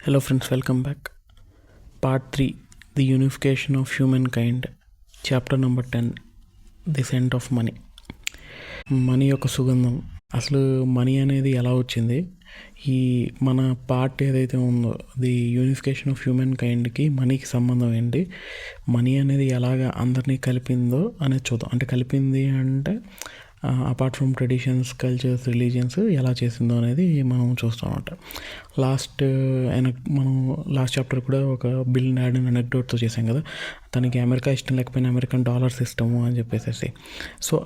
Hello friends, welcome back. Part 3, The Unification of Humankind. Chapter number 10, The Scent of Money. Money యొక్క సుగంధం. అసలు money అనేది ఎలా వచ్చింది, ఈ మన పార్ట్ ఏదైతే ఉందో ది యూనిఫికేషన్ ఆఫ్ హ్యూమన్ కైండ్కి మనీకి సంబంధం ఏంటి, మనీ అనేది ఎలాగ అందరినీ కలిపిందో అనేది చూద్దాం. అంటే కలిపింది అంటే apart from traditions, cultures, religions ఎలా చేసిందో అనేది మనం చూస్తాం అనమాట. మనం లాస్ట్ చాప్టర్ కూడా ఒక బిల్ నాడెన్ అనెక్డోట్తో చేసాం కదా, తనకి అమెరికా ఇష్టం లేకపోయినా అమెరికన్ డాలర్స్ ఇష్టము అని చెప్పేసి. సో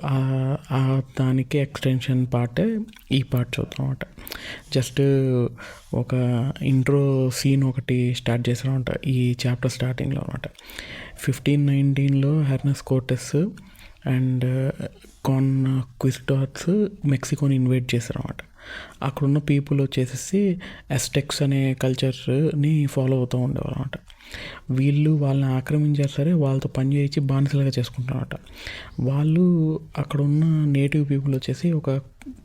దానికి ఎక్స్టెన్షన్ పార్టే ఈ పార్ట్ చూద్దాం అనమాట. జస్ట్ ఒక ఇంట్రో సీన్ ఒకటి స్టార్ట్ చేసామన్నమాట ఈ చాప్టర్ స్టార్టింగ్లో అనమాట. 1519లో హెర్నస్ కోర్టెస్ అండ్ కాన్క్విస్టార్స్ మెక్సికోని ఇన్వైట్ చేశారన్నమాట. అక్కడున్న పీపుల్ వచ్చేసి అస్టెక్స్ అనే కల్చర్ని ఫాలో అవుతూ ఉండేవారు అనమాట. వీళ్ళు వాళ్ళని ఆక్రమించారు, సరే వాళ్ళతో పని చేయించి బానిసలుగా చేసుకుంటారన్నమాట. వాళ్ళు అక్కడ ఉన్న నేటివ్ పీపుల్ వచ్చేసి ఒక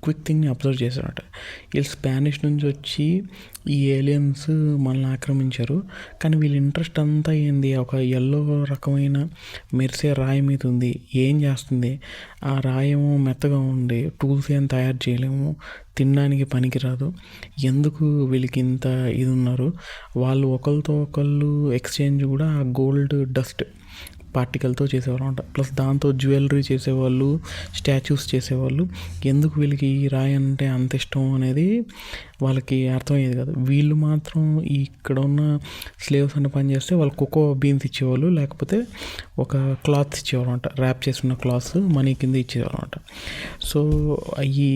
క్విక్ థింగ్ని అబ్జర్వ్ చేశారన్నమాట. వీళ్ళు స్పానిష్ నుంచి వచ్చి ఈ ఏలియన్స్ మనల్ని ఆక్రమించారు, కానీ వీళ్ళ ఇంట్రెస్ట్ అంతా ఏంది, ఒక ఎల్లో రకమైన మెరిసే రాయి మీద ఉంది. ఏం చేస్తుంది ఆ రాయేమో మెత్తగా ఉంది, టూల్స్ ఏం తయారు చేయలేము, తినడానికి పనికిరాదు. ఎందుకు వీళ్ళకి ఇంత ఇది ఉన్నారు? వాళ్ళు ఒకరితో ఒకళ్ళు ఎక్స్చేంజ్ కూడా గోల్డ్ డస్ట్ పార్టికల్తో చేసేవాళ్ళు అనమాట. ప్లస్ దాంతో జ్యువెలరీ చేసేవాళ్ళు, స్టాచ్యూస్ చేసేవాళ్ళు. ఎందుకు వీళ్ళకి ఈ రాయి అంటే అంత ఇష్టం అనేది వాళ్ళకి అర్థమయ్యేది కాదు. వీళ్ళు మాత్రం ఇక్కడ ఉన్న స్లేవ్స్ అన్న పని చేస్తే వాళ్ళు కోకో బీన్స్ ఇచ్చేవాళ్ళు, లేకపోతే ఒక క్లాత్స్ ఇచ్చేవాళ్ళు అనమాట. ర్యాప్ చేసిన క్లాత్స్ మనీ కింద ఇచ్చేవాళ్ళు అనమాట. సో అవి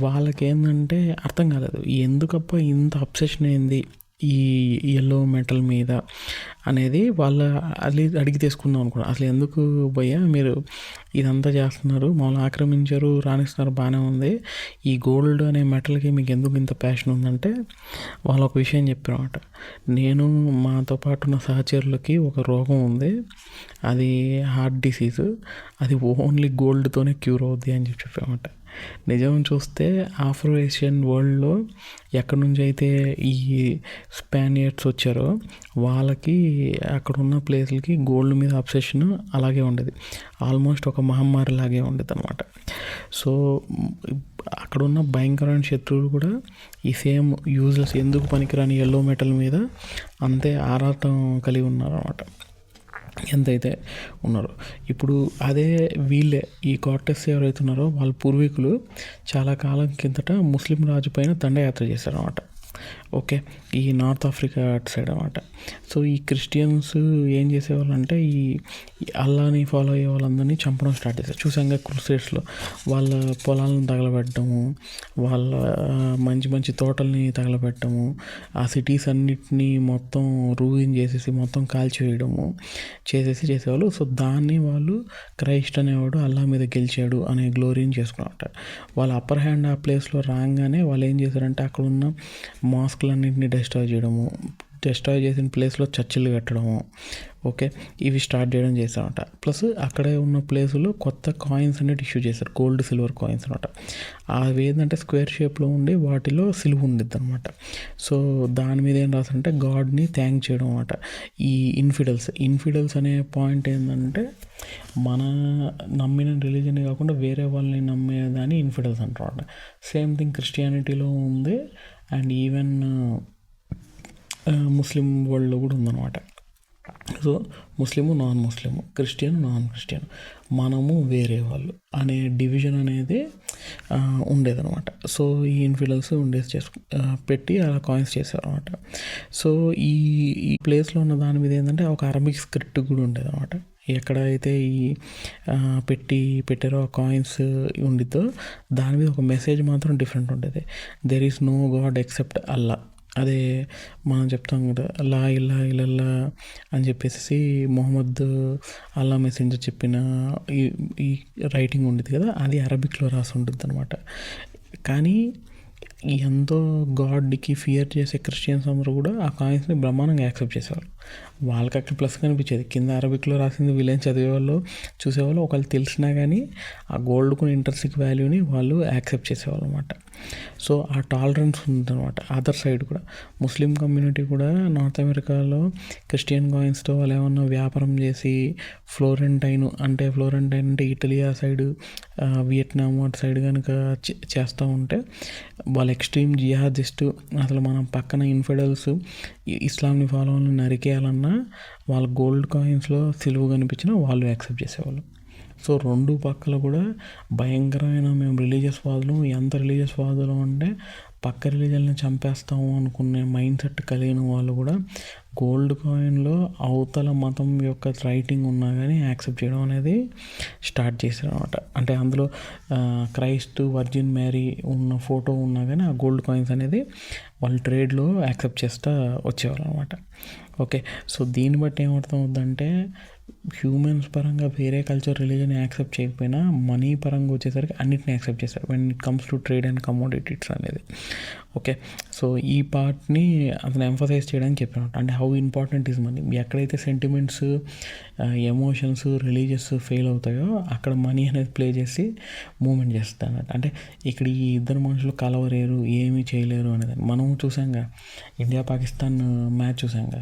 వాళ్ళకి ఏంటంటే అర్థం కాలేదు, ఎందుకప్ప ఇంత అబ్సెషన్ ఏంది ఈ ఎల్లో మెటల్ మీద అనేది వాళ్ళ అడిగి తీసుకుందాం అనుకున్నాను. అసలు ఎందుకు భయ్యా మీరు ఇదంతా చేస్తున్నారు, మమ్మల్ని ఆక్రమించారు, రాణిస్తున్నారు, బాగానే ఉంది, ఈ గోల్డ్ అనే మెటల్కి మీకు ఎందుకు ఇంత ప్యాషన్ ఉందంటే వాళ్ళు ఒక విషయం చెప్పారన్నమాట. నేను మాతో పాటు ఉన్న సహచరులకి ఒక రోగం ఉంది, అది హార్ట్ డిసీజ్, అది ఓన్లీ గోల్డ్తోనే క్యూర్ అవుద్ది అని చెప్పారన్నమాట. నిజం చూస్తే ఆఫ్రో ఏషియన్ వరల్డ్లో ఎక్కడి నుంచి అయితే ఈ స్పానియర్డ్స్ వచ్చారో వాళ్ళకి అక్కడ ఉన్న ప్లేస్లకి గోల్డ్ మీద అబ్సెషన్ అలాగే ఉండేది, ఆల్మోస్ట్ ఒక మహమ్మారి లాగే ఉండేది అనమాట. సో అక్కడున్న భయంకరమైన శత్రువులు కూడా ఈ సేమ్ యూజ్లెస్, ఎందుకు పనికిరాని ఎల్లో మెటల్ మీద అంతే ఆరాటం కలిగి ఉన్నారన్నమాట, ఎంతైతే ఉన్నారో. ఇప్పుడు అదే వీళ్ళే ఈ కార్టెస్ ఎవరైతే ఉన్నారో వాళ్ళ పూర్వీకులు చాలా కాలం కిందట ముస్లిం రాజు పైన దండయాత్ర చేశారన్నమాట. ఓకే, ఈ నార్త్ ఆఫ్రికా అటు సైడ్ అనమాట. సో ఈ క్రిస్టియన్స్ ఏం చేసేవాళ్ళు అంటే ఈ అల్లాని ఫాలో అయ్యే వాళ్ళందరినీ చంపడం స్టార్ట్ చేశారు. చూసాంగా క్రూసేడ్స్లో వాళ్ళ పొలాలను తగలబెట్టడము, వాళ్ళ మంచి మంచి తోటల్ని తగలబెట్టడము, ఆ సిటీస్ అన్నిటినీ మొత్తం రూయిన్ చేసేసి మొత్తం కాల్చివేయడము చేసేవాళ్ళు. సో దాన్ని వాళ్ళు క్రైస్ట్ అనేవాడు అల్లా మీద గెలిచాడు అనే గ్లోరీని చేసుకున్నమాట. వాళ్ళ అప్పర్ హ్యాండ్ ఆ ప్లేస్లో రాగానే వాళ్ళు ఏం చేశారంటే అక్కడ ఉన్న మాస్క్లన్నింటినీ డిస్ట్రాయ్ చేసిన ప్లేస్లో చర్చిలు కట్టడము, ఓకే, ఇవి స్టార్ట్ చేయడం చేశారన్నమాట. ప్లస్ అక్కడే ఉన్న ప్లేసులో కొత్త కాయిన్స్ అనేది ఇష్యూ చేశారు, గోల్డ్ సిల్వర్ కాయిన్స్ అనమాట. అవి ఏంటంటే స్క్వేర్ షేప్లో ఉండి వాటిలో సిలువ ఉండిద్ది అనమాట. సో దాని మీద ఏం రాసారంటే గాడ్ని థ్యాంక్ చేయడం అనమాట. ఈ ఇన్ఫిడల్స్ అనే పాయింట్ ఏంటంటే మన నమ్మిన రిలీజన్ కాకుండా వేరే వాళ్ళని నమ్మేదాన్ని ఇన్ఫిడల్స్ అంటారు. సేమ్ థింగ్ క్రిస్టియానిటీలో ఉంది అండ్ ఈవెన్ ముస్లిం వరల్డ్లో కూడా ఉందన్నమాట. So Muslim, non Muslim, Christian, non Christian, మనము వేరే వాళ్ళు అనే డివిజన్ అనేది ఉండేదన్నమాట. సో ఈ ఇన్ఫిడల్స్ పెట్టి అలా కాయిన్స్ చేశారనమాట. సో ఈ ప్లేస్లో ఉన్న దాని మీద ఏంటంటే ఒక అరబిక్ స్క్రిప్ట్ కూడా ఉండేదన్నమాట. ఎక్కడైతే ఈ పెట్టారో ఆ కాయిన్స్ ఉండిద్దో దాని మీద ఒక మెసేజ్ మాత్రం డిఫరెంట్ ఉండేది. There is no god except Allah. అదే మనం చెప్తాం కదా, లా ఇల్లా అని చెప్పేసి మొహమ్మద్ అల్లా మెసెంజర్ చెప్పిన ఈ రైటింగ్ ఉండేది కదా, అది అరబిక్లో రాసి ఉంటుంది అనమాట. కానీ ఎంతో గాడ్కి ఫియర్ చేసే క్రిస్టియన్స్ అందరూ కూడా ఆ కాయిన్స్ని బ్రహ్మాండంగా యాక్సెప్ట్ చేసేవారు. వాళ్ళకి అక్కడ ప్లస్ కనిపించేది. కింద అరబిక్లో రాసింది వీళ్ళేం చదివేవాళ్ళు చూసేవాళ్ళు, ఒకళ్ళు తెలిసినా కానీ ఆ గోల్డ్కు ఇంట్రెస్టిక్ వాల్యూని వాళ్ళు యాక్సెప్ట్ చేసేవాళ్ళు అనమాట. సో ఆ టాలరెన్స్ ఉందన్నమాట. అదర్ సైడ్ కూడా ముస్లిం కమ్యూనిటీ కూడా నార్త్ అమెరికాలో క్రిస్టియన్ కాయిన్స్తో వాళ్ళు ఏమన్నా వ్యాపారం చేసి ఫ్లోరెంటైన్ అంటే ఇటలీ ఆ సైడ్, వియట్నాం అటు సైడ్ కనుక చేస్తూ ఉంటే వాళ్ళు ఎక్స్ట్రీమ్ జిహాదిస్ట్, అసలు మనం పక్కన ఇన్ఫెడల్స్ ఇస్లాంని ఫాలో నరికేయాలన్నా వాళ్ళ గోల్డ్ కాయిన్స్లో సిలువ కనిపించినా వాళ్ళు యాక్సెప్ట్ చేసేవాళ్ళు. సో రెండు పక్కల కూడా భయంకరమైన మేము రిలీజియస్ వాదులు, ఎంత రిలీజియస్ వాదులు అంటే పక్క రిలీజన్ని చంపేస్తాము అనుకునే మైండ్ సెట్ కలిగిన వాళ్ళు కూడా గోల్డ్ కాయిన్లో అవతల మతం యొక్క రైటింగ్ ఉన్నా కానీ యాక్సెప్ట్ చేయడం అనేది స్టార్ట్ చేశారు అనమాట. అంటే అందులో క్రైస్ట్, వర్జిన్ మేరీ ఉన్న ఫోటో ఉన్నా కానీ ఆ గోల్డ్ కాయిన్స్ అనేది వాళ్ళు ట్రేడ్లో యాక్సెప్ట్ చేస్తూ వచ్చేవాళ్ళు అనమాట. ఓకే, సో దీన్ని బట్టి ఏమర్థమవుతుందంటే హ్యూమన్స్ పరంగా వేరే కల్చర్, రిలీజన్ యాక్సెప్ట్ చేయకపోయినా మనీ పరంగా వచ్చేసరికి అన్నిటిని యాక్సెప్ట్ చేస్తారు when it comes to trade and commodities అనేది. ఓకే, సో ఈ పార్ట్ని అతను ఎంఫసైజ్ చేయడానికి చెప్పినట్టు, అంటే హౌ ఇంపార్టెంట్ ఈజ్ మనీ. ఎక్కడైతే సెంటిమెంట్స్, ఎమోషన్స్, రిలీజియస్ ఫెయిల్ అవుతాయో అక్కడ మనీ అనేది ప్లే చేసి మూమెంట్ చేస్తుంది అన్నట్టు. అంటే ఇక్కడ ఈ ఇద్దరు మనుషులు కలవలేరు, ఏమీ చేయలేరు అనేది మనం చూసాంగా. ఇండియా పాకిస్తాన్ మ్యాచ్ చూసాంగా,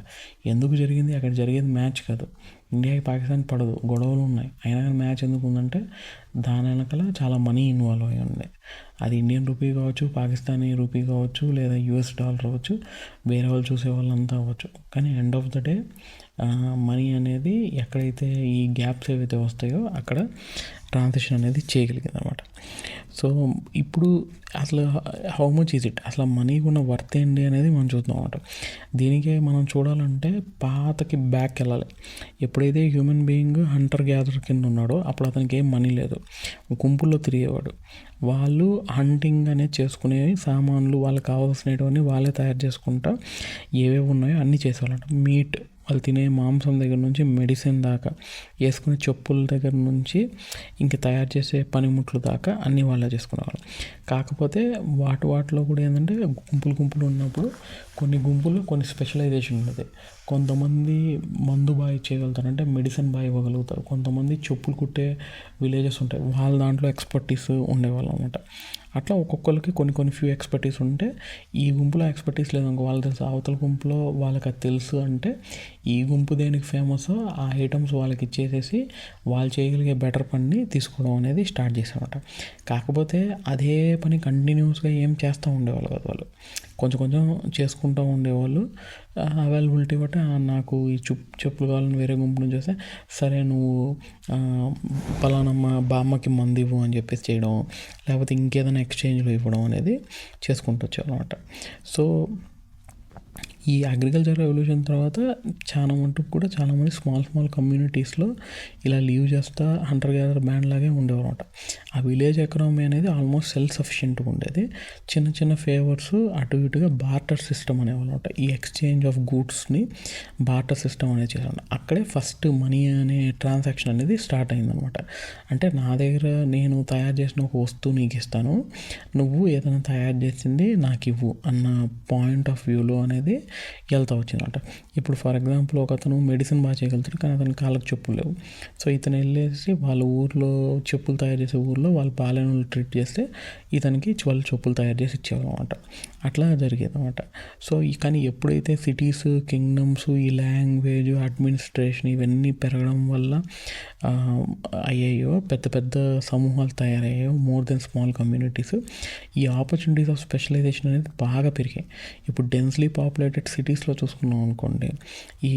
ఎందుకు జరిగింది? అక్కడ జరిగేది మ్యాచ్ కాదు, ఇండియాకి పాకిస్తాన్ పడదు, గొడవలు ఉన్నాయి, అయినా కానీ మ్యాచ్ ఎందుకు ఉందంటే దాని వెనకాల చాలా మనీ ఇన్వాల్వ్ అయ్యి ఉంది. అది ఇండియన్ రూపీ కావచ్చు, పాకిస్తానీ రూపీ కావచ్చు, లేదా యూఎస్ డాలర్ అవ్వచ్చు, వేరే వాళ్ళు చూసే వాళ్ళంతా అవ్వచ్చు. కానీ end of the day money అనేది ఎక్కడైతే ఈ గ్యాప్స్ ఏవైతే వస్తాయో అక్కడ ట్రాన్సాక్షన్ అనేది చేయగలిగింది అనమాట. సో ఇప్పుడు అసలు హౌ మచ్ ఈజ్ ఇట్, అసలు మనీకి ఉన్న వర్త్ ఏంటి అనేది మనం చూద్దాం అనమాట. దీనికి మనం చూడాలంటే పాతకి బ్యాక్ వెళ్ళాలి. ఎప్పుడైతే హ్యూమన్ బీయింగ్ హంటర్ గ్యాదర్ కింద ఉన్నాడో అప్పుడు అతనికి ఏం మనీ లేదు, గుంపుల్లో తిరిగేవాడు. వాళ్ళు హంటింగ్ అనేది చేసుకునే సామాన్లు, వాళ్ళకి కావాల్సినవన్నీ వాళ్ళే తయారు చేసుకుంటా ఏవేవి ఉన్నాయో అన్నీ చేసేవాళ్ళంట. మీట్, వాళ్ళు తినే మాంసం దగ్గర నుంచి మెడిసిన్ దాకా, వేసుకునే చెప్పుల దగ్గర నుంచి ఇంక తయారు చేసే పనిముట్లు దాకా అన్నీ వాళ్ళే చేసుకునేవాళ్ళు. కాకపోతే వాటిలో కూడా ఏంటంటే గుంపులు ఉన్నప్పుడు కొన్ని గుంపులు కొన్ని స్పెషలైజేషన్ ఉండేది. కొంతమంది మందు బాగా ఇచ్చేయగలుగుతారు, అంటే మెడిసిన్ బాగా ఇవ్వగలుగుతారు. కొంతమంది చెప్పులు కుట్టే విలేజెస్ ఉంటాయి, వాళ్ళ దాంట్లో ఎక్స్పర్టీస్ ఉండేవాళ్ళు అనమాట. అట్లా ఒక్కొక్కరికి కొన్ని ఫ్యూ ఎక్స్పర్టీస్ ఉంటే ఈ గుంపులో ఎక్స్పర్టీస్ లేదనుకో, వాళ్ళకి తెలుసు, అవతల గుంపులో వాళ్ళకి అది తెలుసు అంటే ఈ గుంపు దేనికి ఫేమస్ ఆ ఐటమ్స్ వాళ్ళకి ఇచ్చేసేసి వాళ్ళు చేయగలిగే బెటర్ పని తీసుకోవడం అనేది స్టార్ట్ చేశారన్నమాట. కాకపోతే అదే పని కంటిన్యూస్గా ఏం చేస్తూ ఉండేవాళ్ళు కాదు, వాళ్ళు కొంచెం చేసుకుంటూ ఉండేవాళ్ళు. అవైలబిలిటీ బట్టి నాకు ఈ చెప్పులు కావాలని వేరే గుంపు నుంచి వస్తే సరే నువ్వు పలానమ్మ బామ్మకి మంది ఇవ్వు అని చెప్పేసి చేయడం, లేకపోతే ఇంకేదైనా ఎక్స్చేంజ్లో ఇవ్వడం అనేది చేసుకుంటూ వచ్చావు అనమాట. సో ఈ అగ్రికల్చర్ రెవల్యూషన్ తర్వాత చాలా మటుకు కూడా చాలామంది స్మాల్ కమ్యూనిటీస్లో ఇలా లీవ్ చేస్తా హంటర్ గ్యాదర్ బ్యాండ్ లాగే ఉండేవారన్నమాట. ఆ విలేజ్ ఎకనామీ అనేది ఆల్మోస్ట్ సెల్ఫ్ సఫిషియెంట్గా ఉండేది. చిన్న ఫేవర్స్ అటు ఇటుగా బార్టర్ సిస్టమ్ అనేవాళ్ళమాట. ఈ ఎక్స్చేంజ్ ఆఫ్ గూడ్స్ని బార్టర్ సిస్టమ్ అనేది చేశారు. అక్కడే ఫస్ట్ మనీ అనే ట్రాన్సాక్షన్ అనేది స్టార్ట్ అయిందనమాట. అంటే నా దగ్గర నేను తయారు చేసిన ఒక వస్తువు నీకు ఇస్తాను, నువ్వు ఏదైనా తయారు చేసింది నాకు ఇవ్వు అన్న పాయింట్ ఆఫ్ వ్యూలో అనేది వెళ్తూ వచ్చిందంట. ఇప్పుడు ఫర్ ఎగ్జాంపుల్ ఒక అతను మెడిసిన్ బాగా చేయగలుగుతాడు, కానీ అతని కాళ్ళకి చెప్పులు లేవు. సో ఇతను వెళ్ళేసి వాళ్ళ ఊర్లో చెప్పులు తయారు చేసే ఊర్లో వాళ్ళు బాలేను ట్రీట్ చేస్తే ఇతనికి వాళ్ళు చెప్పులు తయారు చేసి ఇచ్చేవాళ్ళు అనమాట. అట్లా జరిగేది అనమాట. సో కానీ ఎప్పుడైతే సిటీస్, కింగ్డమ్స్, ఈ లాంగ్వేజ్, అడ్మినిస్ట్రేషన్ ఇవన్నీ పెరగడం వల్ల అయ్యాయో, పెద్ద సమూహాలు తయారయ్యాయో, మోర్ దెన్ స్మాల్ కమ్యూనిటీస్, ఈ ఆపర్చునిటీస్ ఆఫ్ స్పెషలైజేషన్ అనేది బాగా పెరిగాయి. ఇప్పుడు డెన్స్లీ పాపులేటెడ్ సిటీస్లో చూసుకున్నాం అనుకోండి, ఈ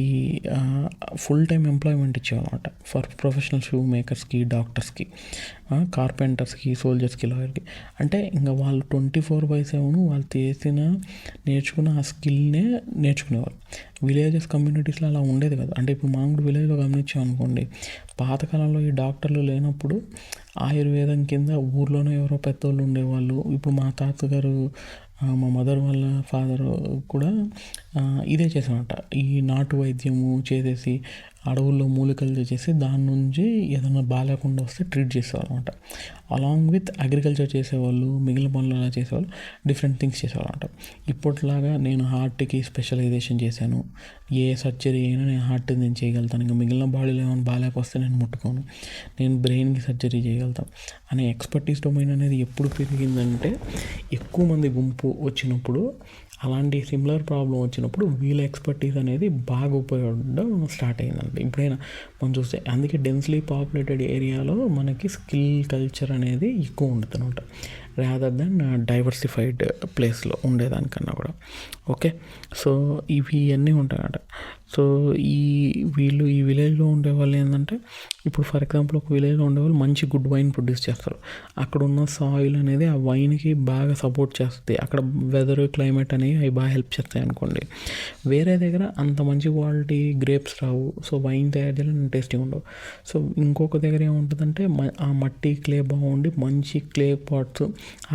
ఫుల్ టైం ఎంప్లాయ్మెంట్ ఇచ్చేవాళ్ళమాట ఫర్ ప్రొఫెషనల్ షూ మేకర్స్కి, డాక్టర్స్కి, కార్పెంటర్స్కి, సోల్జర్స్కి, లాయర్కి. అంటే ఇంకా వాళ్ళు 24/7 వాళ్ళు నేర్చుకున్న ఆ స్కిల్నే నేర్చుకునేవాళ్ళు. విలేజెస్ కమ్యూనిటీస్లో అలా ఉండేది కదా. అంటే ఇప్పుడు మనం కూడా విలేజ్లో గమనించాం అనుకోండి, పాతకాలంలో ఈ డాక్టర్లు లేనప్పుడు ఆయుర్వేదం కింద ఊర్లోనే ఎవరో పెద్దోళ్ళు ఉండేవాళ్ళు. ఇప్పుడు మా తాతగారు, మా మదర్ వాళ్ళ ఫాదర్ కూడా ఇదే చేసామంట, ఈ నాటు వైద్యము చేసేసి అడవుల్లో మూలికలు చేసేసి దాని నుంచి ఏదైనా బాగాలేకుండా వస్తే ట్రీట్ చేసేవాళ్ళు అనమాట. అలాంగ్ విత్ అగ్రికల్చర్ చేసేవాళ్ళు, మిగిలిన పనులు అలా చేసేవాళ్ళు, డిఫరెంట్ థింగ్స్ చేసేవాళ్ళు అనమాట. ఇప్పట్లాగా నేను హార్ట్కి స్పెషలైజేషన్ చేశాను, ఏ సర్జరీ అయినా నేను హార్ట్ నేను చేయగలుగుతాను, ఇంకా మిగిలిన బాడీలో ఏమైనా బాగాలేకొస్తే నేను ముట్టుకోను, నేను బ్రెయిన్కి సర్జరీ చేయగలుగుతాను అనే ఎక్స్పర్టీస్ డొమైన్ అనేది ఎప్పుడు పెరిగిందంటే ఎక్కువ మంది గుంపు వచ్చినప్పుడు, అలాంటి సిమిలర్ ప్రాబ్లం వచ్చినప్పుడు వీళ్ళ ఎక్స్పర్టీస్ అనేది బాగా ఉపయోగపడడం స్టార్ట్ అయిందండి. ఇప్పుడైనా మనం చూస్తే అందుకే డెన్స్లీ పాపులేటెడ్ ఏరియాలో మనకి స్కిల్ కల్చర్ అనేది ఎక్కువ ఉంటుంది అనమాట, రాదర్ దెన్ డైవర్సిఫైడ్ ప్లేస్లో ఉండేదానికన్నా కూడా. ఓకే, సో ఇవి అన్నీ ఉంటాయన్నమాట. సో వీళ్ళు ఈ విలేజ్లో ఉండేవాళ్ళు ఏంటంటే, ఇప్పుడు ఫర్ ఎగ్జాంపుల్ ఒక విలేజ్లో ఉండేవాళ్ళు మంచి గుడ్ వైన్ ప్రొడ్యూస్ చేస్తారు, అక్కడ ఉన్న సాయిల్ అనేది ఆ వైన్కి బాగా సపోర్ట్ చేస్తుంది, అక్కడ వెదర్ క్లైమేట్ అనేవి అవి బాగా హెల్ప్ చేస్తాయి అనుకోండి. వేరే దగ్గర అంత మంచి క్వాలిటీ గ్రేప్స్ రావు, సో వైన్ తయారు చేయాలని టేస్టీగా ఉండవు. సో ఇంకొక దగ్గర ఏముంటుందంటే ఆ మట్టి క్లే బాగుండి మంచి క్లే పాట్స్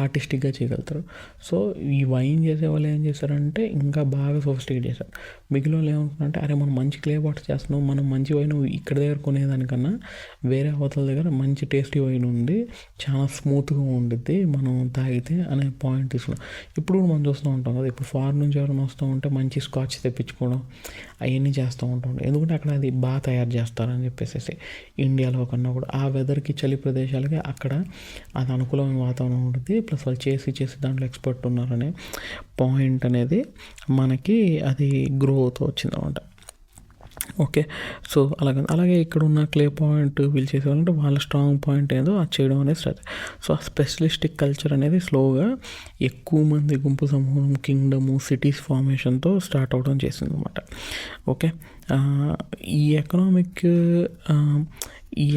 ఆర్టిస్టిక్గా చేయగలుగుతారు. సో ఈ వైన్ చేసే వాళ్ళు ఏం చేస్తారంటే ఇంకా బాగా సోఫిస్టికేట్ చేశారు. మిగిలిన వాళ్ళు ఏమనుకుంటారంటే, అరే మనం మంచి క్లే పాట్స్ చేస్తున్నాం, మనం మంచి వైన్ ఇక్కడ దగ్గర కొనేదానికన్నా వేరే అవతల దగ్గర మంచి టేస్టీ వైన్ ఉంది, చాలా స్మూత్గా ఉండిద్ది మనం తాగితే అనే పాయింట్ తీసుకున్నాం. ఇప్పుడు మనం చూస్తూ ఉంటాం కదా, ఇప్పుడు ఫారెన్ నుంచి ఎవరైనా వస్తూ ఉంటే మంచి స్కాచ్ తెప్పించుకోవడం అవన్నీ చేస్తూ ఉంటాం, ఎందుకంటే అక్కడ అది బాగా తయారు చేస్తారని చెప్పేసి. ఇండియాలో కన్నా కూడా ఆ వెదర్కి చలి ప్రదేశాలకి అక్కడ అది అనుకూలమైన వాతావరణం ఉంటుంది, ప్లస్ వాళ్ళు చేసి దాంట్లో ఎక్స్పర్ట్ ఉన్నారనే పాయింట్ అనేది మనకి అది గ్రో అవుతూ వచ్చిందన్నమాట. ఓకే, సో అలాగే ఇక్కడ ఉన్న క్లే పాయింట్ వీళ్ళు చేసేవాళ్ళంటే వాళ్ళ స్ట్రాంగ్ పాయింట్ ఏదో అది చేయడం అనేది స్టార్ట్. సో ఆ స్పెషలిస్టిక్ కల్చర్ అనేది స్లోగా ఎక్కువ మంది గుంపు సమూహం, కింగ్డము, సిటీస్ ఫార్మేషన్తో స్టార్ట్ అవడం చేసింది అనమాట. ఓకే, ఈ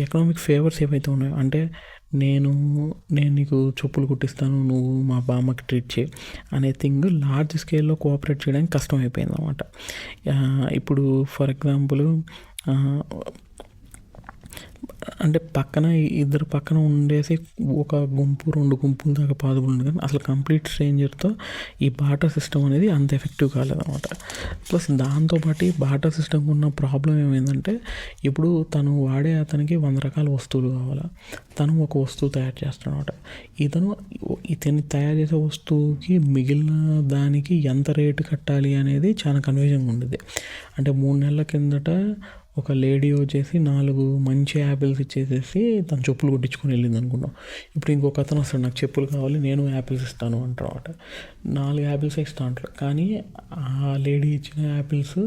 ఎకనామిక్ ఫేవర్స్ ఏవైతే ఉన్నాయో, అంటే నేను నీకు చెప్పులు కుట్టిస్తాను, నువ్వు మా బామ్మకి ట్రీట్ చేయి అనే థింగ్ లార్జ్ స్కేల్లో కోఆపరేట్ చేయడానికి కష్టం అయిపోయింది అనమాట. ఇప్పుడు ఫర్ ఎగ్జాంపుల్ అంటే ఇద్దరు పక్కన ఉండేసి ఒక గుంపు 2 గుంపుల దాకా పాదుకుంటుంది, కానీ అసలు కంప్లీట్ స్ట్రేంజర్తో ఈ బాటర్ సిస్టమ్ అనేది అంత ఎఫెక్టివ్ కాలేదన్నమాట. ప్లస్ దాంతోపాటు ఈ బాటర్ సిస్టమ్కి ఉన్న ప్రాబ్లం ఏమైందంటే, ఇప్పుడు తను వాడే అతనికి 100 రకాల వస్తువులు కావాలా, తను ఒక వస్తువు తయారు చేస్తాడు అనమాట. ఇతను తయారు చేసే వస్తువుకి మిగిలిన దానికి ఎంత రేటు కట్టాలి అనేది చాలా కన్ఫ్యూజన్గా ఉండేది. అంటే 3 నెలల కిందట ఒక లేడీ వచ్చేసి 4 మంచి యాపిల్స్ ఇచ్చేసేసి తను చెప్పులు కుట్టించుకొని వెళ్ళింది అనుకున్నాం. ఇప్పుడు ఇంకొక అతను వస్తాడు, నాకు చెప్పులు కావాలి, నేను యాపిల్స్ ఇస్తాను అంటారు అనమాట. 4 యాపిల్స్ ఇస్తా అంటారు, కానీ ఆ లేడీ ఇచ్చిన యాపిల్స్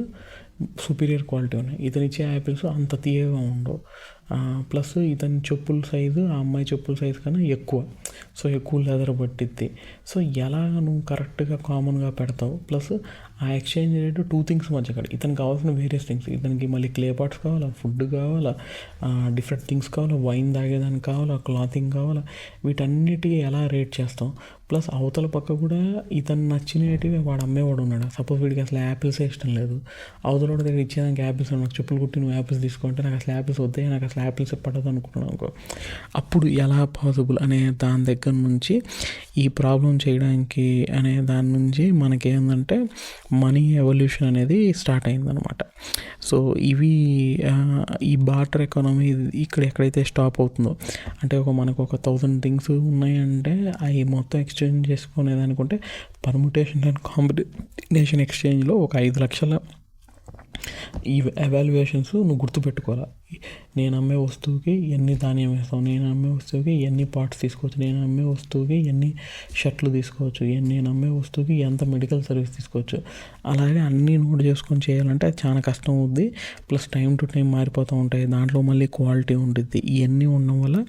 సుపీరియర్ క్వాలిటీ ఉన్నాయి, ఇతను ఇచ్చే యాపిల్స్ అంత తీయగా ఉండవు. ప్లస్ ఇతని చెప్పుల సైజు ఆ అమ్మాయి చెప్పుల సైజు కన్నా ఎక్కువ, సో ఎక్కువ లెదర్ పట్టిద్ది. సో ఎలా నువ్వు కరెక్ట్గా కామన్గా పెడతావు, ప్లస్ ఆ ఎక్స్చేంజ్ రేటు 2 థింగ్స్ మధ్య కాదు, ఇతనికి కావాల్సిన వేరియస్ థింగ్స్, ఇతనికి మళ్ళీ క్లే పాట్స్ కావాలా, ఫుడ్ కావాలా, డిఫరెంట్ థింగ్స్ కావాలా, వైన్ తాగేదానికి కావాలా, క్లాతింగ్ కావాలా, వీటన్నిటికీ ఎలా రేట్ చేస్తాం. ప్లస్ అవతల పక్క కూడా ఇతను నచ్చినవి వాడు అమ్మేవాడు ఉన్నాడు, సపోజ్ వీడికి అసలు యాపిల్సే ఇష్టం లేదు, అవతల దగ్గర ఇచ్చేదానికి యాపిల్స్, నాకు చెప్పులు కుట్టి నువ్వు యాపిల్స్ తీసుకుంటే నాకు అసలు యాపిల్స్ వద్దే, నాకు అసలు యాపిల్స్ పడదు అనుకున్నాను అనుకో, అప్పుడు ఎలా పాసిబుల్ అనే దాని దగ్గర నుంచి ఈ ప్రాబ్లం చేయడానికి అనే దాని నుంచి మనకేందంటే మనీ ఎవల్యూషన్ అనేది స్టార్ట్ అయిందనమాట. సో ఈ బార్టర్ ఎకానమీ ఇక్కడ ఎక్కడైతే స్టాప్ అవుతుందో, అంటే మనకు ఒక 1000 థింగ్స్ ఉన్నాయంటే అవి మొత్తం ఎక్స్చేంజ్ చేసుకునేది అనుకుంటే పర్ముటేషన్ అండ్ కాంబినేషన్ ఎక్స్చేంజ్లో ఒక 5 లక్షల ఈ ఎవాల్యుయేషన్స్ నువ్వు గుర్తుపెట్టుకోవాలి. నేను అమ్మే వస్తువుకి ఎన్ని ధాన్యం వేస్తావు, నేను అమ్మే వస్తువుకి ఎన్ని పార్ట్స్ తీసుకోవచ్చు, నేను అమ్మే వస్తువుకి ఎన్ని షర్ట్లు తీసుకోవచ్చు, నేను అమ్మే వస్తువుకి ఎంత మెడికల్ సర్వీస్ తీసుకోవచ్చు, అలాగే అన్నీ నోట్ చేసుకొని చేయాలంటే అది చాలా కష్టం అవుద్ది. ప్లస్ టైం టు టైం మారిపోతూ ఉంటాయి, దాంట్లో మళ్ళీ క్వాలిటీ ఉంటుంది, ఇవన్నీ ఉండడం వల్ల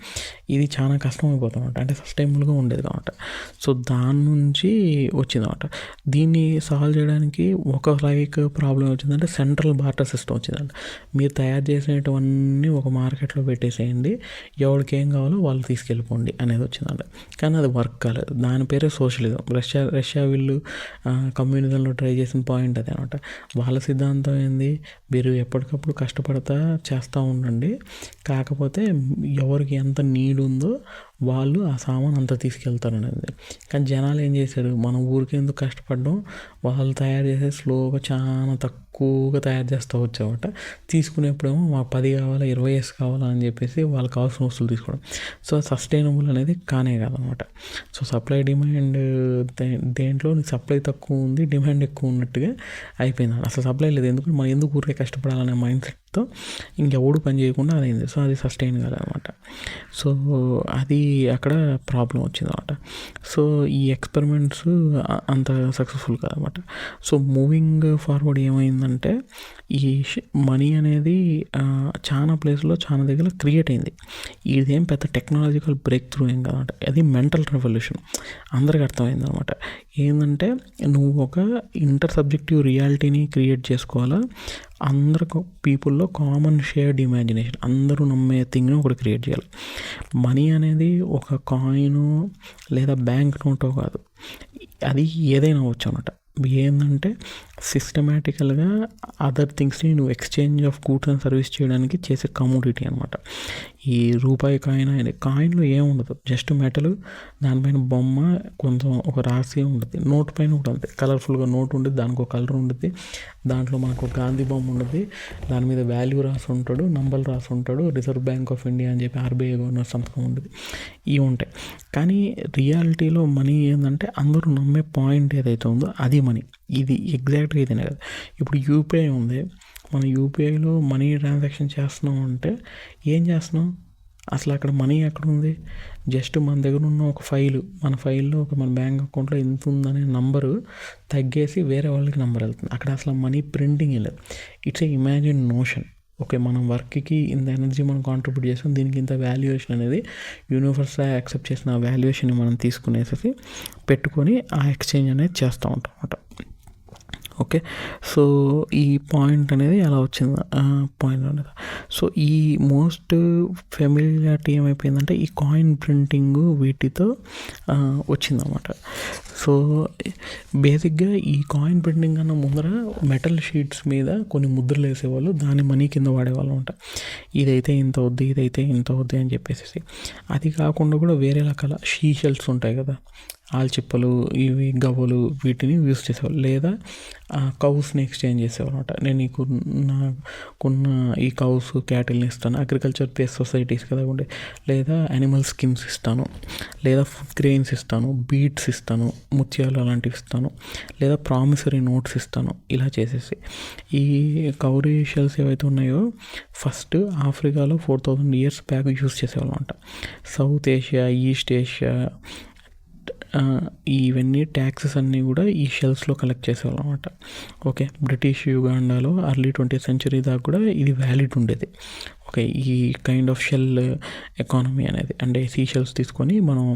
ఇది చాలా కష్టం అయిపోతుంది అనమాట, అంటే సస్టైనబుల్గా ఉండేది అనమాట. సో దాని నుంచి వచ్చిందన్నమాట. దీన్ని సాల్వ్ చేయడానికి ఒక ప్రాబ్లం వచ్చిందంటే సెంట్రల్ బార్టర్ సిస్టమ్ వచ్చిందంట. మీరు తయారు చేసేటివన్నీ ఒక మార్కెట్లో పెట్టేసేయండి, ఎవరికి ఏం కావాలో వాళ్ళు తీసుకెళ్ళిపోండి అనేది వచ్చిందంట. కానీ అది వర్క్ కాలేదు, దాని పేరే సోషలిజం. రష్యా వీళ్ళు కమ్యూనిజంలో ట్రై చేసిన పాయింట్ అదే అనమాట. వాళ్ళ సిద్ధాంతం ఏంది, మీరు ఎప్పటికప్పుడు కష్టపడతా చేస్తూ ఉండండి, కాకపోతే ఎవరికి ఎంత నీడ్ ఉందో వాళ్ళు ఆ సామాన్ అంతా తీసుకెళ్తారనేది. కానీ జనాలు ఏం చేశారు, మన ఊరికి ఎందుకు కష్టపడడం, వాళ్ళు తయారు చేసే స్లోగా చాలా తక్కువగా తయారు చేస్తూ వచ్చామట. తీసుకునేప్పుడేమో మాకు 10 కావాలా 20 కావాలా అని చెప్పేసి వాళ్ళకి కావాల్సిన వస్తువులు తీసుకోవడం. సో సస్టైనబుల్ అనేది కానే కాదనమాట. సో సప్లై డిమాండ్ దేంట్లో సప్లై తక్కువ ఉంది, డిమాండ్ ఎక్కువ ఉన్నట్టుగా అయిపోయింది. అసలు సప్లై లేదు, ఎందుకంటే మనం ఎందుకు ఊరికే కష్టపడాలనే మైండ్ సెట్తో ఇంకెవడు పని చేయకుండా అదైంది. సో అది సస్టైన్ కాదనమాట. సో అది అక్కడ ప్రాబ్లం వచ్చిందన్నమాట. సో ఈ ఎక్స్పెరిమెంట్స్ అంత సక్సెస్ఫుల్ కాదనమాట. సో మూవింగ్ ఫార్వర్డ్ ఏమైందంటే ఈ మనీ అనేది చాలా ప్లేస్లో చాలా దగ్గర క్రియేట్ అయింది. ఇదేం పెద్ద టెక్నాలజికల్ బ్రేక్ త్రూ ఏం కాదన్నమాట, అది మెంటల్ రెవల్యూషన్. అందరికి అర్థమైంది అనమాట. ఏంటంటే నువ్వు ఒక ఇంటర్ సబ్జెక్టివ్ రియాలిటీని క్రియేట్ చేసుకోవాలా, అందరు పీపుల్లో కామన్ షేర్డ్ ఇమాజినేషన్, అందరూ నమ్మే థింగ్ని ఒకటి క్రియేట్ చేయాలి. మనీ అనేది ఒక కాయిన్ లేదా బ్యాంక్ నోటో కాదు, అది ఏదైనా అవ్వచ్చు అన్నమాట. ఏంటంటే సిస్టమేటికల్గా అదర్ థింగ్స్ని నువ్వు exchange of goods and service చేయడానికి చేసే కమోడిటీ అనమాట. ఈ రూపాయి కాయిన్ అనేది, కాయిన్లో ఏముండదు, జస్ట్ మెటల్, దానిపైన బొమ్మ, కొంచెం ఒక రాసి ఉంటుంది. నోట్ పైన కూడా అంతే, కలర్ఫుల్గా నోట్ ఉంటుంది, దానికి ఒక కలర్ ఉంటుంది, దాంట్లో మనకు గాంధీ బొమ్మ ఉంటుంది, దాని మీద వాల్యూ రాసి ఉంటాడు, నంబర్లు రాసి ఉంటాడు, రిజర్వ్ బ్యాంక్ ఆఫ్ ఇండియా అని చెప్పి ఆర్బీఐ గవర్నర్ సంతకం ఉంటుంది, ఇవి ఉంటాయి. కానీ రియాలిటీలో మనీ ఏంటంటే అందరూ నమ్మే పాయింట్ ఏదైతే ఉందో అది మనీ. ఇది ఎగ్జాక్ట్గా ఇదేనే కదా. ఇప్పుడు యూపీఐ ఉంది, మనం యూపీఐలో మనీ ట్రాన్సాక్షన్ చేస్తున్నాం అంటే ఏం చేస్తున్నాం, అసలు అక్కడ మనీ ఎక్కడ ఉంది, జస్ట్ మన దగ్గర ఉన్న ఒక ఫైలు, మన ఫైల్లో మన బ్యాంక్ అకౌంట్లో ఎంత ఉందనే నంబరు తగ్గేసి వేరే వాళ్ళకి నెంబర్ వెళ్తుంది. అక్కడ అసలు మనీ ప్రింటింగ్ లేదు. It's a imagine notion. Okay, మనం వర్క్కి ఇంత ఎనర్జీ మనం కాంట్రిబ్యూట్ చేస్తాం, దీనికి ఇంత వాల్యుయేషన్ అనేది యూనివర్స్ యాక్సెప్ట్ చేసిన ఆ వాల్యుయేషన్ని మనం తీసుకునేసి పెట్టుకొని ఆ ఎక్స్చేంజ్ అనేది చేస్తూ ఉంటాం అన్నమాట. ఓకే, సో ఈ పాయింట్ అనేది అలా వచ్చింది పాయింట్ అనేది. సో ఈ మోస్ట్ ఫెమిలియారిటీ ఏమైపోయిందంటే ఈ కాయిన్ ప్రింటింగ్ వీటితో వచ్చిందన్నమాట. సో బేసిక్గా ఈ కాయిన్ ప్రింటింగ్ కన్నా ముందర మెటల్ షీట్స్ మీద కొన్ని ముద్రలు వేసేవాళ్ళు, దాన్ని మనీ కింద వాడేవాళ్ళు అనమాట. ఇదైతే ఇంత వద్దు, ఇదైతే ఇంత వద్దు అని చెప్పేసి. అది కాకుండా కూడా వేరే రకాల షెల్స్ ఉంటాయి కదా, ఆల్చిప్పలు, ఇవి గవ్వలు, వీటిని యూస్ చేసేవాళ్ళు. లేదా కౌస్ని ఎక్స్చేంజ్ చేసేవాళ్ళు అనమాట. నేను నీకు నాకున్న ఈ కౌస్ క్యాటిల్ని ఇస్తాను, అగ్రికల్చర్ బేస్డ్ సొసైటీస్ కదా ఉండే, లేదా యానిమల్ స్కిన్స్ ఇస్తాను, లేదా ఫుడ్ గ్రెయిన్స్ ఇస్తాను, బీట్స్ ఇస్తాను, ముత్యాలు అలాంటివి ఇస్తాను, లేదా ప్రామిసరీ నోట్స్ ఇస్తాను, ఇలా చేసేసి. ఈ కౌరీ షెల్స్ ఏవైతే ఉన్నాయో ఫస్ట్ ఆఫ్రికాలో 4000 years బ్యాక్ యూస్ చేసేవాళ్ళు అనమాట. సౌత్ ఏషియా, ఈస్ట్ ఏషియా, ఇవన్నీ ట్యాక్సెస్ అన్నీ కూడా ఈ షెల్స్లో కలెక్ట్ చేసేవాళ్ళం అనమాట. ఓకే, బ్రిటిష్ యుగాండాలో ఎర్లీ 20th century దాకా కూడా ఇది వ్యాలిడ్ ఉండేది. ఓకే, ఈ కైండ్ ఆఫ్ షెల్ ఎకానమీ అనేది, అంటే సీ షెల్స్ తీసుకొని మనం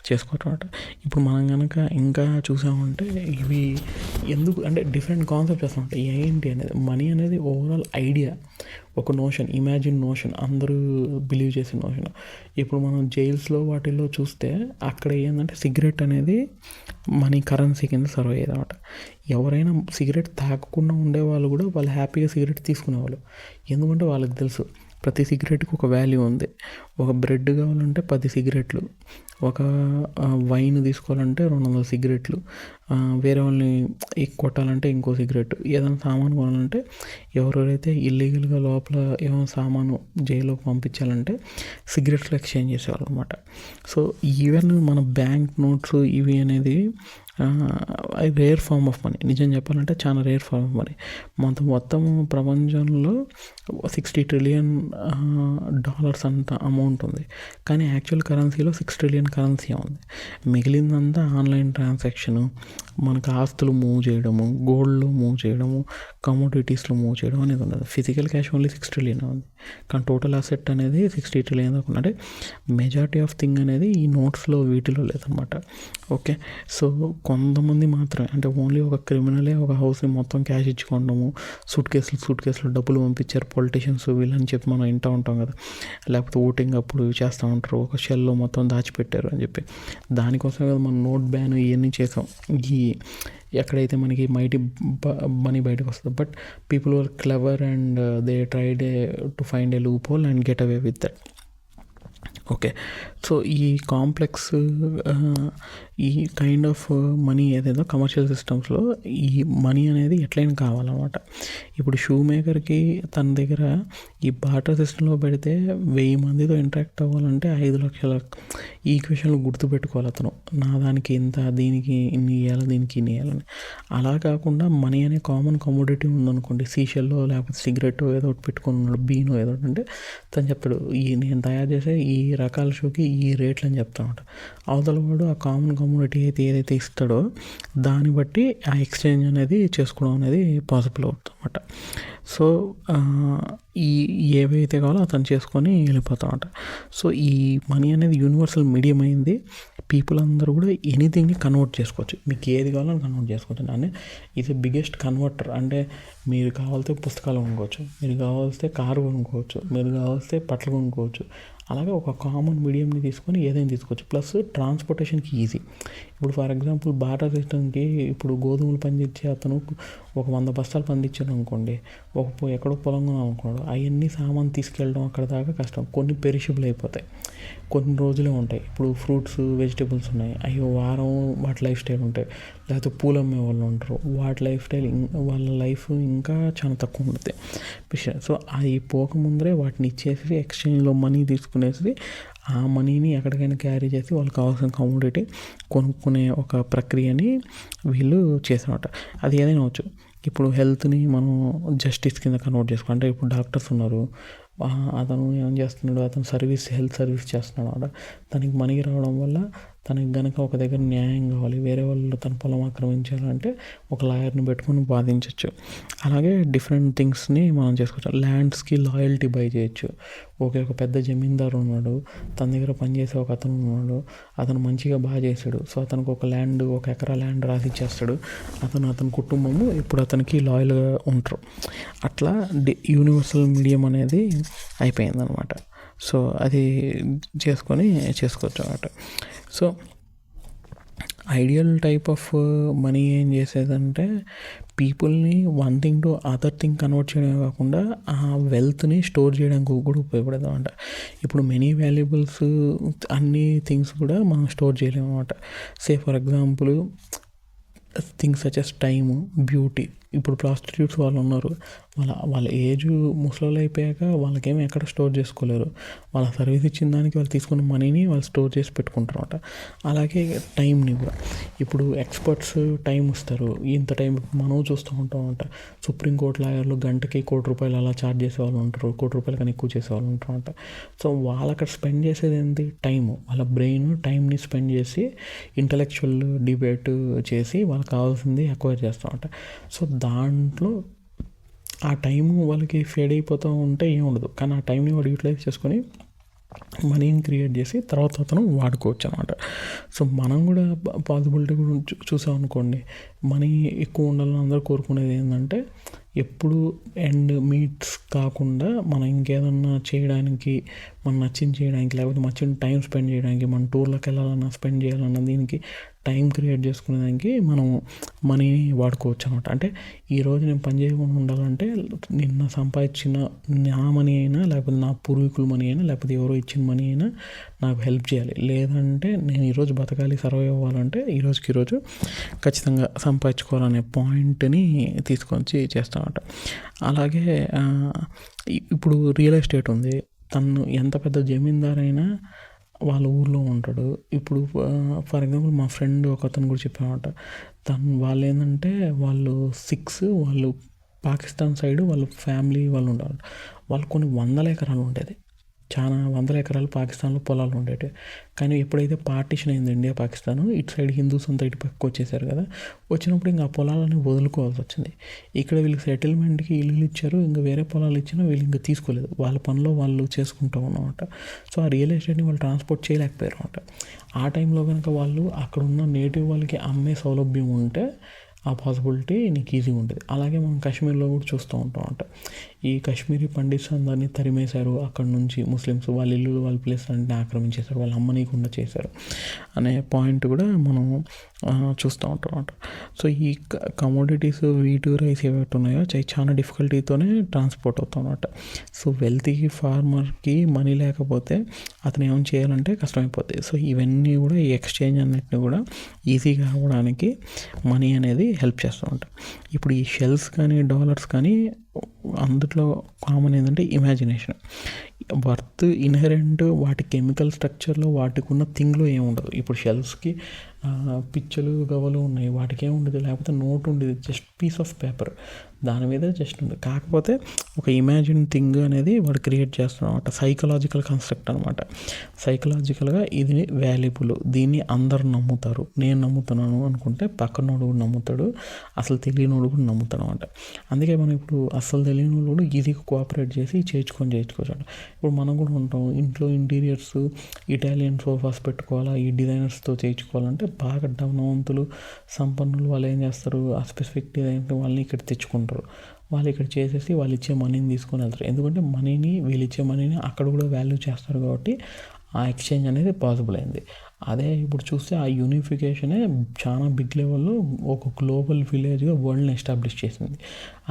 చేసుకోవటం అనమాట. ఇప్పుడు మనం కనుక ఇంకా చూసామంటే ఇవి ఎందుకు అంటే డిఫరెంట్ కాన్సెప్ట్స్ వస్తాయి. ఏంటి అనేది, మనీ అనేది ఓవరాల్ ఐడియా, ఒక నోషన్, ఇమాజిన్ నోషన్, అందరూ బిలీవ్ చేసే నోషన్. ఇప్పుడు మనం జైల్స్లో వాటిల్లో చూస్తే అక్కడ ఏంటంటే సిగరెట్ అనేది మనీ కరెన్సీ కింద సర్వ్ అయ్యేది అనమాట. ఎవరైనా సిగరెట్ తాగకుండా ఉండేవాళ్ళు కూడా వాళ్ళు హ్యాపీగా సిగరెట్ తీసుకునేవాళ్ళు. ఎందుకంటే వాళ్ళకి తెలుసు ప్రతి సిగరెట్కి ఒక వాల్యూ ఉంది. ఒక బ్రెడ్ కావాలంటే 10 సిగరెట్లు, ఒక వైన్ తీసుకోవాలంటే 200 సిగరెట్లు, వేరే వాళ్ళని కొట్టాలంటే ఇంకో సిగరెట్, ఏదైనా సామాను కొనాలంటే ఎవరెవరైతే ఇల్లీగల్గా లోపల ఏమైనా సామాను జైల్లోకి పంపించాలంటే సిగరెట్లు ఎక్స్చేంజ్ చేసేవాళ్ళు అనమాట. సో ఈవెన్ మన బ్యాంక్ నోట్స్ ఇవి అనేది రేర్ ఫార్మ్ ఆఫ్ మనీ. నిజం చెప్పాలంటే చాలా రేర్ ఫార్మ్ ఆఫ్ మనీ. మొత్తం ప్రపంచంలో $60 trillion అంత అమౌంట్ ఉంది, కానీ యాక్చువల్ కరెన్సీలో 6 trillion కరెన్సీ ఉంది. మిగిలిందంతా ఆన్లైన్ ట్రాన్సాక్షను, మనకు ఆస్తులు మూవ్ చేయడము, గోల్డ్లో మూవ్ చేయడము, కమోడిటీస్లో మూవ్ చేయడం అనేది ఉండదు. ఫిజికల్ క్యాష్ ఓన్లీ 6 trillion ఉంది, కానీ టోటల్ అసెట్ అనేది 60 trillion దాకా ఉంది. అంటే మెజారిటీ ఆఫ్ థింగ్ అనేది ఈ నోట్స్లో వీటిలో లేదనమాట. ఓకే, సో కొంతమంది మాత్రమే, అంటే ఓన్లీ ఒక క్రిమినలే ఒక హౌస్ని మొత్తం క్యాష్ ఇచ్చుకోవడము, సూట్ కేసులు డబ్బులు పంపించారు పొలిటీషియన్స్ వీళ్ళని చెప్పి మనం వింటూ ఉంటాం కదా. లేకపోతే ఓటింగ్ అప్పుడు చేస్తూ ఉంటారు, ఒక షెల్లో మొత్తం దాచిపెట్టారు అని చెప్పి. దానికోసం కదా మనం నోట్ బ్యాన్ ఇవన్నీ చేసాం, ఈ ఎక్కడైతే మనకి మనీ బయటకు వస్తుంది. But people were clever and they tried to find a loop whole and get away with that. Okay. So, ఈ కాంప్లెక్స్ ఈ కైండ్ ఆఫ్ మనీ ఏదేదో కమర్షియల్ సిస్టమ్స్‌లో ఈ మనీ అనేది ఎట్లైనా కావాలనమాట. ఇప్పుడు షూ మేకర్‌కి తన దగ్గర ఈ బార్టర్ సిస్టమ్‌లో పెడితే 1000 మందితో ఇంటరాక్ట్ అవ్వాలంటే 5,00,000 ఈక్వేషన్‌లు గుర్తుపెట్టుకోవాలి అతను. నా దానికి ఇంత, దీనికి ఇన్ని ఇయ్యాలి, దీనికి ఇన్ని ఇయ్యాలని. అలా కాకుండా మనీ అనే కామన్ కమోడిటీ ఉందనుకోండి, సీషెల్లో లేకపోతే సిగరెట్టో ఏదో ఒకటి పెట్టుకొని ఉన్నాడు, బీనో ఏదో ఒకటి అంటే తను చెప్తాడు, నేను తయారు చేసే ఈ రకాల షూకి ఈ రేట్లు అని చెప్తానమాట. అవతల వాడు ఆ కామన్ కమ్యూనిటీ అయితే ఏదైతే ఇస్తాడో దాన్ని బట్టి ఆ ఎక్స్చేంజ్ అనేది చేసుకోవడం అనేది పాసిబుల్ అవుతుంది అనమాట. సో, ఈ ఏవైతే కావాలో అతను చేసుకొని వెళ్ళిపోతామట. సో, ఈ మనీ అనేది యూనివర్సల్ మీడియం అయింది. పీపుల్ అందరూ కూడా ఎనీథింగ్ని కన్వర్ట్ చేసుకోవచ్చు. మీకు ఏది కావాలో కన్వర్ట్ చేసుకోవచ్చు. అంటే ఇది బిగ్గెస్ట్ కన్వర్టర్. అంటే మీరు కావాల్సిన పుస్తకాలు కొనుక్కోవచ్చు, మీరు కావాల్సిన కారు కొనుక్కోవచ్చు, మీరు కావాల్సిన బట్టలు కొనుక్కోవచ్చు. అలాగే ఒక కామన్ మీడియంని తీసుకొని ఏదైనా తీసుకోవచ్చు. ప్లస్ ట్రాన్స్పోర్టేషన్కి ఈజీ. ఇప్పుడు ఫర్ ఎగ్జాంపుల్ బార్టర్ సిస్టమ్కి ఇప్పుడు గోధుమలు పండించే అతను ఒక 100 బస్తాలు పండించాడు అనుకోండి, ఎక్కడో పొలం అనుకున్నాడు, అవన్నీ సామాన్ తీసుకెళ్ళడం అక్కడ దాకా కష్టం. కొన్ని పెరిషబుల్ అయిపోతాయి, కొన్ని రోజులే ఉంటాయి. ఇప్పుడు ఫ్రూట్స్, వెజిటేబుల్స్ ఉన్నాయి, అవి వారం వాటి లైఫ్ స్టైల్ ఉంటాయి. లేకపోతే పూలు అమ్మే వాళ్ళు ఉంటారు, వాటి లైఫ్ స్టైల్ వాళ్ళ లైఫ్ ఇంకా చాలా తక్కువ ఉంటుంది. సో అది పోకముందరే వాటిని ఇచ్చేసి ఎక్స్చేంజ్లో మనీ తీసుకునేసి ఆ మనీని ఎక్కడికైనా క్యారీ చేసి వాళ్ళకి కావాల్సిన కమోడిటీ కొనుక్కునే ఒక ప్రక్రియని వీళ్ళు చేసారన్నమాట. అది ఏదైనా అవచ్చు. ఇప్పుడు హెల్త్ని మనం జస్టిస్ కింద కన్వర్ట్ చేసుకోవాలి. అంటే ఇప్పుడు డాక్టర్స్ ఉన్నారు, అతను ఏం చేస్తున్నాడు, అతను హెల్త్ సర్వీస్ చేస్తున్నాడు అన్నమాట. తనకి మనీ రావడం వల్ల తనకి గనక ఒక దగ్గర న్యాయం కావాలి, వేరే వాళ్ళు తన పొలం ఆక్రమించాలంటే ఒక లాయర్ని పెట్టుకొని బాధించవచ్చు. అలాగే డిఫరెంట్ థింగ్స్ని మనం చేసుకోవచ్చు. ల్యాండ్స్కి లాయల్టీ బై చేయొచ్చు. ఒక పెద్ద జమీందారు ఉన్నాడు, తన దగ్గర పనిచేసే ఒక అతను ఉన్నాడు, అతను మంచిగా బాగా చేశాడు. సో అతనికి ఒక ఎకరా ల్యాండ్ రాసి ఇచ్చేస్తాడు. అతని కుటుంబము ఇప్పుడు అతనికి లాయల్గా ఉంటారు. అట్లా యూనివర్సల్ మీడియం అనేది అయిపోయిందనమాట. సో అది చేసుకోవచ్చు అన్నమాట. So ideal type of money ఏం చేసేదంటే పీపుల్ని one thing to other thing convert చేయడమే కాకుండా ఆ వెల్త్ని స్టోర్ చేయడానికి కూడా ఉపయోగపడదు అనమాట. ఇప్పుడు మెనీ వాల్యుబుల్స్ అన్ని థింగ్స్ కూడా మనం స్టోర్ చేయలేము అనమాట. Say for example things such as time, beauty. ఇప్పుడు ప్రాస్టిట్యూట్స్ వాళ్ళు ఉన్నారు, వాళ్ళ ఏజ్ ముసలోళ్ళు అయిపోయాక వాళ్ళకేమీ ఎక్కడ స్టోర్ చేసుకోలేరు. వాళ్ళ సర్వీస్ ఇచ్చిన దానికి వాళ్ళు తీసుకున్న మనీని వాళ్ళు స్టోర్ చేసి పెట్టుకుంటారు అనమాట. అలాగే టైంని కూడా ఇప్పుడు ఎక్స్పర్ట్స్ టైం ఇస్తారు. ఇంత టైం మనం చూస్తూ ఉంటాం అంట. సుప్రీంకోర్టు లాయర్లు గంటకి ₹1,00,00,000 అలా ఛార్జ్ చేసే వాళ్ళు ఉంటారు, ₹1,00,00,000 కన్నా ఎక్కువ చేసే వాళ్ళు ఉంటారు అంట. సో వాళ్ళు అక్కడ స్పెండ్ చేసేది ఏంటి, టైము. వాళ్ళ బ్రెయిన్ టైంని స్పెండ్ చేసి ఇంటలెక్చువల్ డిబేట్ చేసి వాళ్ళకి కావాల్సింది అక్వైర్ చేస్తామంట. సో దాంట్లో ఆ టైము వాళ్ళకి ఫేడ్ అయిపోతూ ఉంటే ఏముండదు, కానీ ఆ టైంని వాడు యూటిలైజ్ చేసుకొని మనీని క్రియేట్ చేసి తర్వాత అతను వాడుకోవచ్చు అనమాట. సో మనం కూడా పాసిబిలిటీ కూడా చూసాం అనుకోండి, మనీ ఎక్కువ ఉండాలని అందరూ కోరుకునేది ఏంటంటే ఎప్పుడు ఎండ్ మీట్స్ కాకుండా మనం ఇంకేదన్నా చేయడానికి, మనం నచ్చింది చేయడానికి, లేకపోతే నచ్చిన టైం స్పెండ్ చేయడానికి, మన టూర్లకు వెళ్ళాలన్నా స్పెండ్ చేయాలన్నా దీనికి టైం క్రియేట్ చేసుకునేదానికి మనం మనీని వాడుకోవచ్చు అనమాట. అంటే ఈరోజు నేను పని చేయకుండా ఉండాలంటే నిన్న సంపాదించిన నా మనీ అయినా, లేకపోతే నా పూర్వీకుల మనీ అయినా, లేకపోతే ఎవరో ఇచ్చిన మనీ అయినా నాకు హెల్ప్ చేయాలి. లేదంటే నేను ఈరోజు బతకాలి, సర్వైవ్ అవ్వాలంటే ఈరోజు ఖచ్చితంగా సంపాదించుకోవాలనే పాయింట్ని తీసుకొచ్చి చేస్తామన్నమాట. అలాగే ఇప్పుడు రియల్ ఎస్టేట్ ఉంది. తను ఎంత పెద్ద జమీందారైనా వాళ్ళ ఊర్లో ఉంటాడు. ఇప్పుడు ఫర్ ఎగ్జాంపుల్ మా ఫ్రెండ్ ఒక అతను కూడా చెప్పామన్నమాట. వాళ్ళు ఏంటంటే వాళ్ళు పాకిస్తాన్ సైడ్ వాళ్ళ ఫ్యామిలీ వాళ్ళు ఉండేవాళ్ళు. వాళ్ళు కొన్ని 100 ఎకరాలు ఉండేది, చాలా 100 ఎకరాలు పాకిస్తాన్లో పొలాలు ఉండేవి. కానీ ఎప్పుడైతే పార్టీషన్ అయింది ఇండియా పాకిస్తాన్, ఇటు సైడ్ హిందూస్ అంతా ఇటు పక్కకు వచ్చేసారు కదా, వచ్చినప్పుడు ఇంకా ఆ పొలాలని వదులుకోవాల్సి వచ్చింది. ఇక్కడ వీళ్ళకి సెటిల్మెంట్కి ఇల్లు ఇచ్చారు, ఇంకా వేరే పొలాలు ఇచ్చినా వీళ్ళు ఇంకా తీసుకోలేదు, వాళ్ళ పనిలో వాళ్ళు చేసుకుంటూ ఉన్నమాట. సో ఆ రియల్ ఎస్టేట్ని వాళ్ళు ట్రాన్స్పోర్ట్ చేయలేకపోయారు అనమాట. ఆ టైంలో కనుక వాళ్ళు అక్కడ ఉన్న నేటివ్ వాళ్ళకి అమ్మే సౌలభ్యం ఉంటే ఆ పాసిబిలిటీ నీకు ఈజీగా ఉంటుంది. అలాగే మనం కాశ్మీర్లో కూడా చూస్తూ ఉంటాం అంట. ఈ కాశ్మీరీ పండిట్స్ అందరినీ తరిమేశారు అక్కడ నుంచి ముస్లిమ్స్, వాళ్ళ ఇల్లు వాళ్ళ ప్లేస్ అన్ని ఆక్రమించేశారు, వాళ్ళు అమ్మనీయకుండా చేశారు అనే పాయింట్ కూడా మనం చూస్తూ ఉంటాం అనమాట. సో ఈ కమోడిటీస్ వీటు రైస్ ఏవైతే ఉన్నాయో చాలా డిఫికల్టీతోనే ట్రాన్స్పోర్ట్ అవుతాం అనమాట. సో వెల్తీ ఫార్మర్కి మనీ లేకపోతే అతను ఏమైనా చేయాలంటే కష్టమైపోతుంది. సో ఇవన్నీ కూడా ఈ ఎక్స్చేంజ్ అన్నిటిని కూడా ఈజీగా అవ్వడానికి మనీ అనేది హెల్ప్ చేస్తూ ఉంటాం. ఇప్పుడు ఈ షెల్స్ కానీ డాలర్స్ కానీ అందులో కామన్ ఏంటంటే ఇమాజినేషన్. వర్త్ ఇన్హెరెంట్ వాటి కెమికల్ స్ట్రక్చర్లో వాటికి ఉన్న థింగ్లో ఏముండదు. ఇప్పుడు షెల్స్కి పిచ్చలు గవ్వలు ఉన్నాయి, వాటికి ఏముండదు. లేకపోతే నోట్ ఉండేది, జస్ట్ పీస్ ఆఫ్ పేపర్, దాని మీద జస్ట్ ఉంది. కాకపోతే ఒక ఇమాజిన్ థింగ్ అనేది వాడు క్రియేట్ చేస్తున్నాడు అనమాట. సైకలాజికల్ కన్స్ట్రక్ట్ అనమాట. సైకలాజికల్గా ఇది వాల్యుబుల్, దీన్ని అందరు నమ్ముతారు, నేను నమ్ముతున్నాను అనుకుంటే పక్కనోడు కూడా నమ్ముతాడు, అసలు తెలియనోడు కూడా నమ్ముతాడు అనమాట. అందుకే మనం ఇప్పుడు అసలు తెలియని వాళ్ళు కూడా ఈజీగా కోఆపరేట్ చేసి చేయించుకోవచ్చు. ఇప్పుడు మనం కూడా ఉంటాం ఇంట్లో ఇంటీరియర్స్ ఇటాలియన్ సోఫాస్ పెట్టుకోవాలా, ఈ డిజైనర్స్తో చేయించుకోవాలంటే బాగా ధనవంతులు సంపన్నులు వాళ్ళు ఏం చేస్తారు, ఆ స్పెసిఫిక్ డిజైన్ వాళ్ళని ఇక్కడ తెచ్చుకుంటారు. వాళ్ళు ఇక్కడ చేసేసి వాళ్ళు ఇచ్చే మనీని తీసుకొని వెళ్తారు. ఎందుకంటే వీళ్ళు ఇచ్చే మనీని అక్కడ కూడా వాల్యూ చేస్తారు కాబట్టి ఆ ఎక్స్చేంజ్ అనేది పాసిబుల్ అయింది. అదే ఇప్పుడు చూస్తే ఆ యూనిఫికేషనే చాలా బిగ్ లెవెల్లో ఒక గ్లోబల్ విలేజ్గా వరల్డ్ని ఎస్టాబ్లిష్ చేసింది.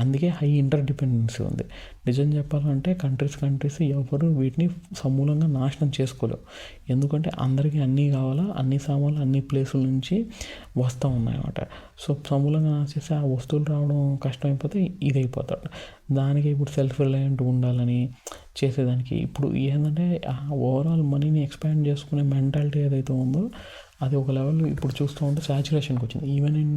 అందుకే హై ఇంటర్ డిపెండెన్సీ ఉంది. నిజం చెప్పాలంటే కంట్రీస్ ఎవరు వీటిని సమూలంగా నాశనం చేసుకోలేవు. ఎందుకంటే అందరికీ అన్నీ కావాలా, అన్ని సామాన్లు అన్ని ప్లేసుల నుంచి వస్తూ ఉన్నాయన్నమాట. సో సమూలంగా నాశిస్తే ఆ వస్తువులు రావడం కష్టమైపోతే ఇదైపోతాడు. దానికి ఇప్పుడు సెల్ఫ్ రిలయంట్ ఉండాలని చేసేదానికి ఇప్పుడు ఏంటంటే ఓవరాల్ మనీని ఎక్స్పాండ్ చేసుకునే మెంటాలిటీ ఏదైతే ఉందో అది ఒక లెవెల్ ఇప్పుడు చూస్తూ ఉంటే సాచురేషన్కి వచ్చింది. Even in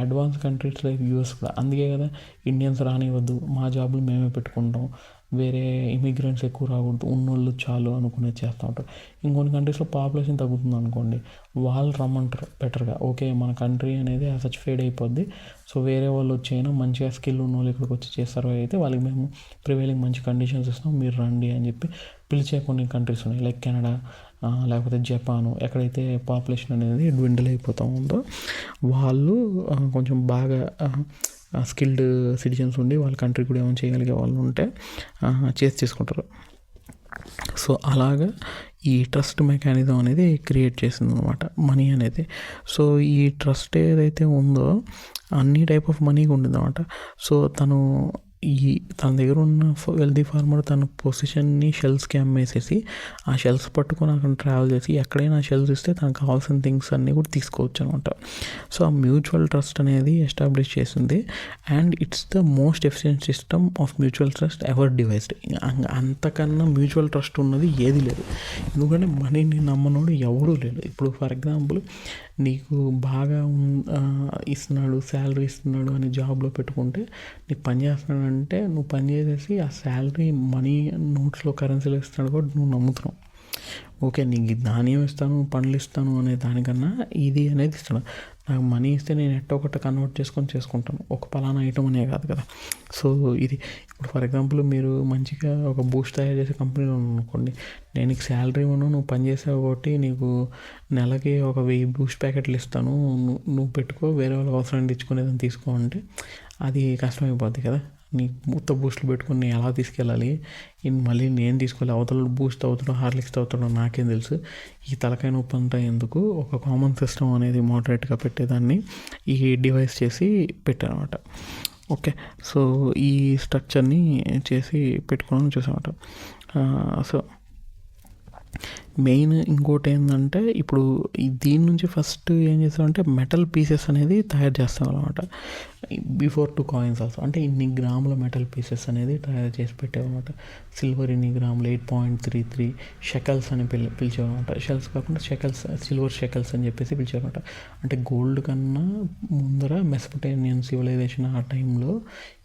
advance countries like US కూడా. అందుకే కదా ఇండియన్స్ రానివ్వద్దు, మా జాబులు మేమే పెట్టుకుంటాం, వేరే ఇమిగ్రెంట్స్ ఎక్కువ రాకూడదు, ఉన్నోళ్ళు చాలు అనుకునేది చేస్తూ ఉంటారు. ఇంకొన్ని కంట్రీస్లో పాపులేషన్ తగ్గుతుంది అనుకోండి, వాళ్ళు రమ్మంటారు బెటర్గా, ఓకే మన కంట్రీ అనేది సచ్ ఫేడ్ అయిపోద్ది, సో వేరే వాళ్ళు వచ్చైనా మంచిగా స్కిల్ ఉన్న వాళ్ళు ఇక్కడికి వచ్చి చేస్తారు, అయితే వాళ్ళకి మేము ప్రివైలింగ్ మంచి కండిషన్స్ ఇస్తాం, మీరు రండి అని చెప్పి పిలిచే కొన్ని కంట్రీస్ ఉన్నాయి. లైక్ కెనడా, లేకపోతే జపాను, ఎక్కడైతే పాపులేషన్ అనేది డ్విండిల్ అయిపోతూ ఉందో వాళ్ళు కొంచెం బాగా స్కిల్డ్ సిటిజన్స్ ఉండి వాళ్ళ కంట్రీ కూడా ఏమైనా చేయగలిగే వాళ్ళు ఉంటే చేసుకుంటారు. సో అలాగా ఈ ట్రస్ట్ మెకానిజం అనేది క్రియేట్ చేసింది అనమాట మనీ అనేది. సో ఈ ట్రస్ట్ ఏదైతే ఉందో అన్ని టైప్ ఆఫ్ మనీగా ఉండేది అనమాట. సో తన దగ్గర ఉన్న వెల్దీ ఫార్మర్ తన పొజిషన్ని షెల్స్కి అమ్మేసేసి ఆ షెల్స్ పట్టుకొని అక్కడ ట్రావెల్ చేసి ఎక్కడైనా షెల్స్ ఇస్తే తనకు కావాల్సిన థింగ్స్ అన్నీ కూడా తీసుకోవచ్చు అనమాట. సో ఆ మ్యూచువల్ ట్రస్ట్ అనేది ఎస్టాబ్లిష్ చేసింది. And it's the most efficient system of mutual trust ever devised. అంతకన్నా మ్యూచువల్ ట్రస్ట్ ఉన్నది ఏది లేదు. ఎందుకంటే మనీని నమ్మనోడు ఎవడూ లేడు. ఇప్పుడు ఫర్ ఎగ్జాంపుల్ నీకు బాగా ఇస్తున్నాడు, శాలరీ ఇస్తున్నాడు అని జాబ్లో పెట్టుకుంటే నీకు పని చేస్తున్నాడు అంటే నువ్వు పని చేసేసి ఆ శాలరీ మనీ నోట్స్లో కరెన్సీలో ఇస్తున్నాడు కూడా నువ్వు నమ్ముతున్నావు. ఓకే నీకు ధాన్యం ఇస్తాను, పండ్లు ఇస్తాను అనే దానికన్నా ఇది అనేది ఇస్తాను. నాకు మనీ ఇస్తే నేను ఎట్టో ఒకటి కన్వర్ట్ చేసుకుంటాను, ఒక పలానా ఐటమ్ అనే కాదు కదా. సో ఇది ఇప్పుడు ఫర్ ఎగ్జాంపుల్ మీరు మంచిగా ఒక బూస్ట్ తయారు చేసే కంపెనీలో అనుకోండి, నేను నీకు శాలరీ ఇవ్వను, నువ్వు పని చేసావు కాబట్టి నీకు నెలకి 1000 బూస్ట్ ప్యాకెట్లు ఇస్తాను, నువ్వు పెట్టుకో, వేరే వాళ్ళకి అవసరం ఇచ్చుకునేదని తీసుకో అంటే అది కష్టమైపోద్ది కదా. నీ మొత్తం బూస్ట్లు పెట్టుకుని నేను ఎలా తీసుకెళ్ళాలి, మళ్ళీ నేను తీసుకోవాలి, అవతల బూస్ట్ అవుతాడో హార్లిక్స్ అవుతాడో నాకేం తెలుసు, ఈ తలకాయ నొప్పి అంతా ఎందుకు, ఒక కామన్ సిస్టమ్ అనేది మోడరేట్గా పెట్టేదాన్ని ఈ డివైస్ చేసి పెట్టారన్నమాట. ఓకే, సో ఈ స్ట్రక్చర్ని చేసి పెట్టుకోవడం చూసామన్నమాట. సో మెయిన్ ఇంకోటి ఏంటంటే ఇప్పుడు దీని నుంచి ఫస్ట్ ఏం చేస్తామంటే మెటల్ పీసెస్ అనేది తయారు చేస్తాం అనమాట. బిఫోర్ 2 కాయిన్స్ ఆల్సో, అంటే ఇన్ని గ్రాముల మెటల్ పీసెస్ అనేది తయారు చేసి పెట్టామన్నమాట. సిల్వర్ ఇన్ని గ్రాములు 8.33 షెకల్స్ అని పిలిచేవారన్నమాట. షెల్స్ కాకుండా షెకల్స్, సిల్వర్ షెకల్స్ అని చెప్పేసి పిలిచేవారన్నమాట. అంటే గోల్డ్ కన్నా ముందర మెసోపొటేమియన్ సివిలైజేషన్ ఆ టైంలో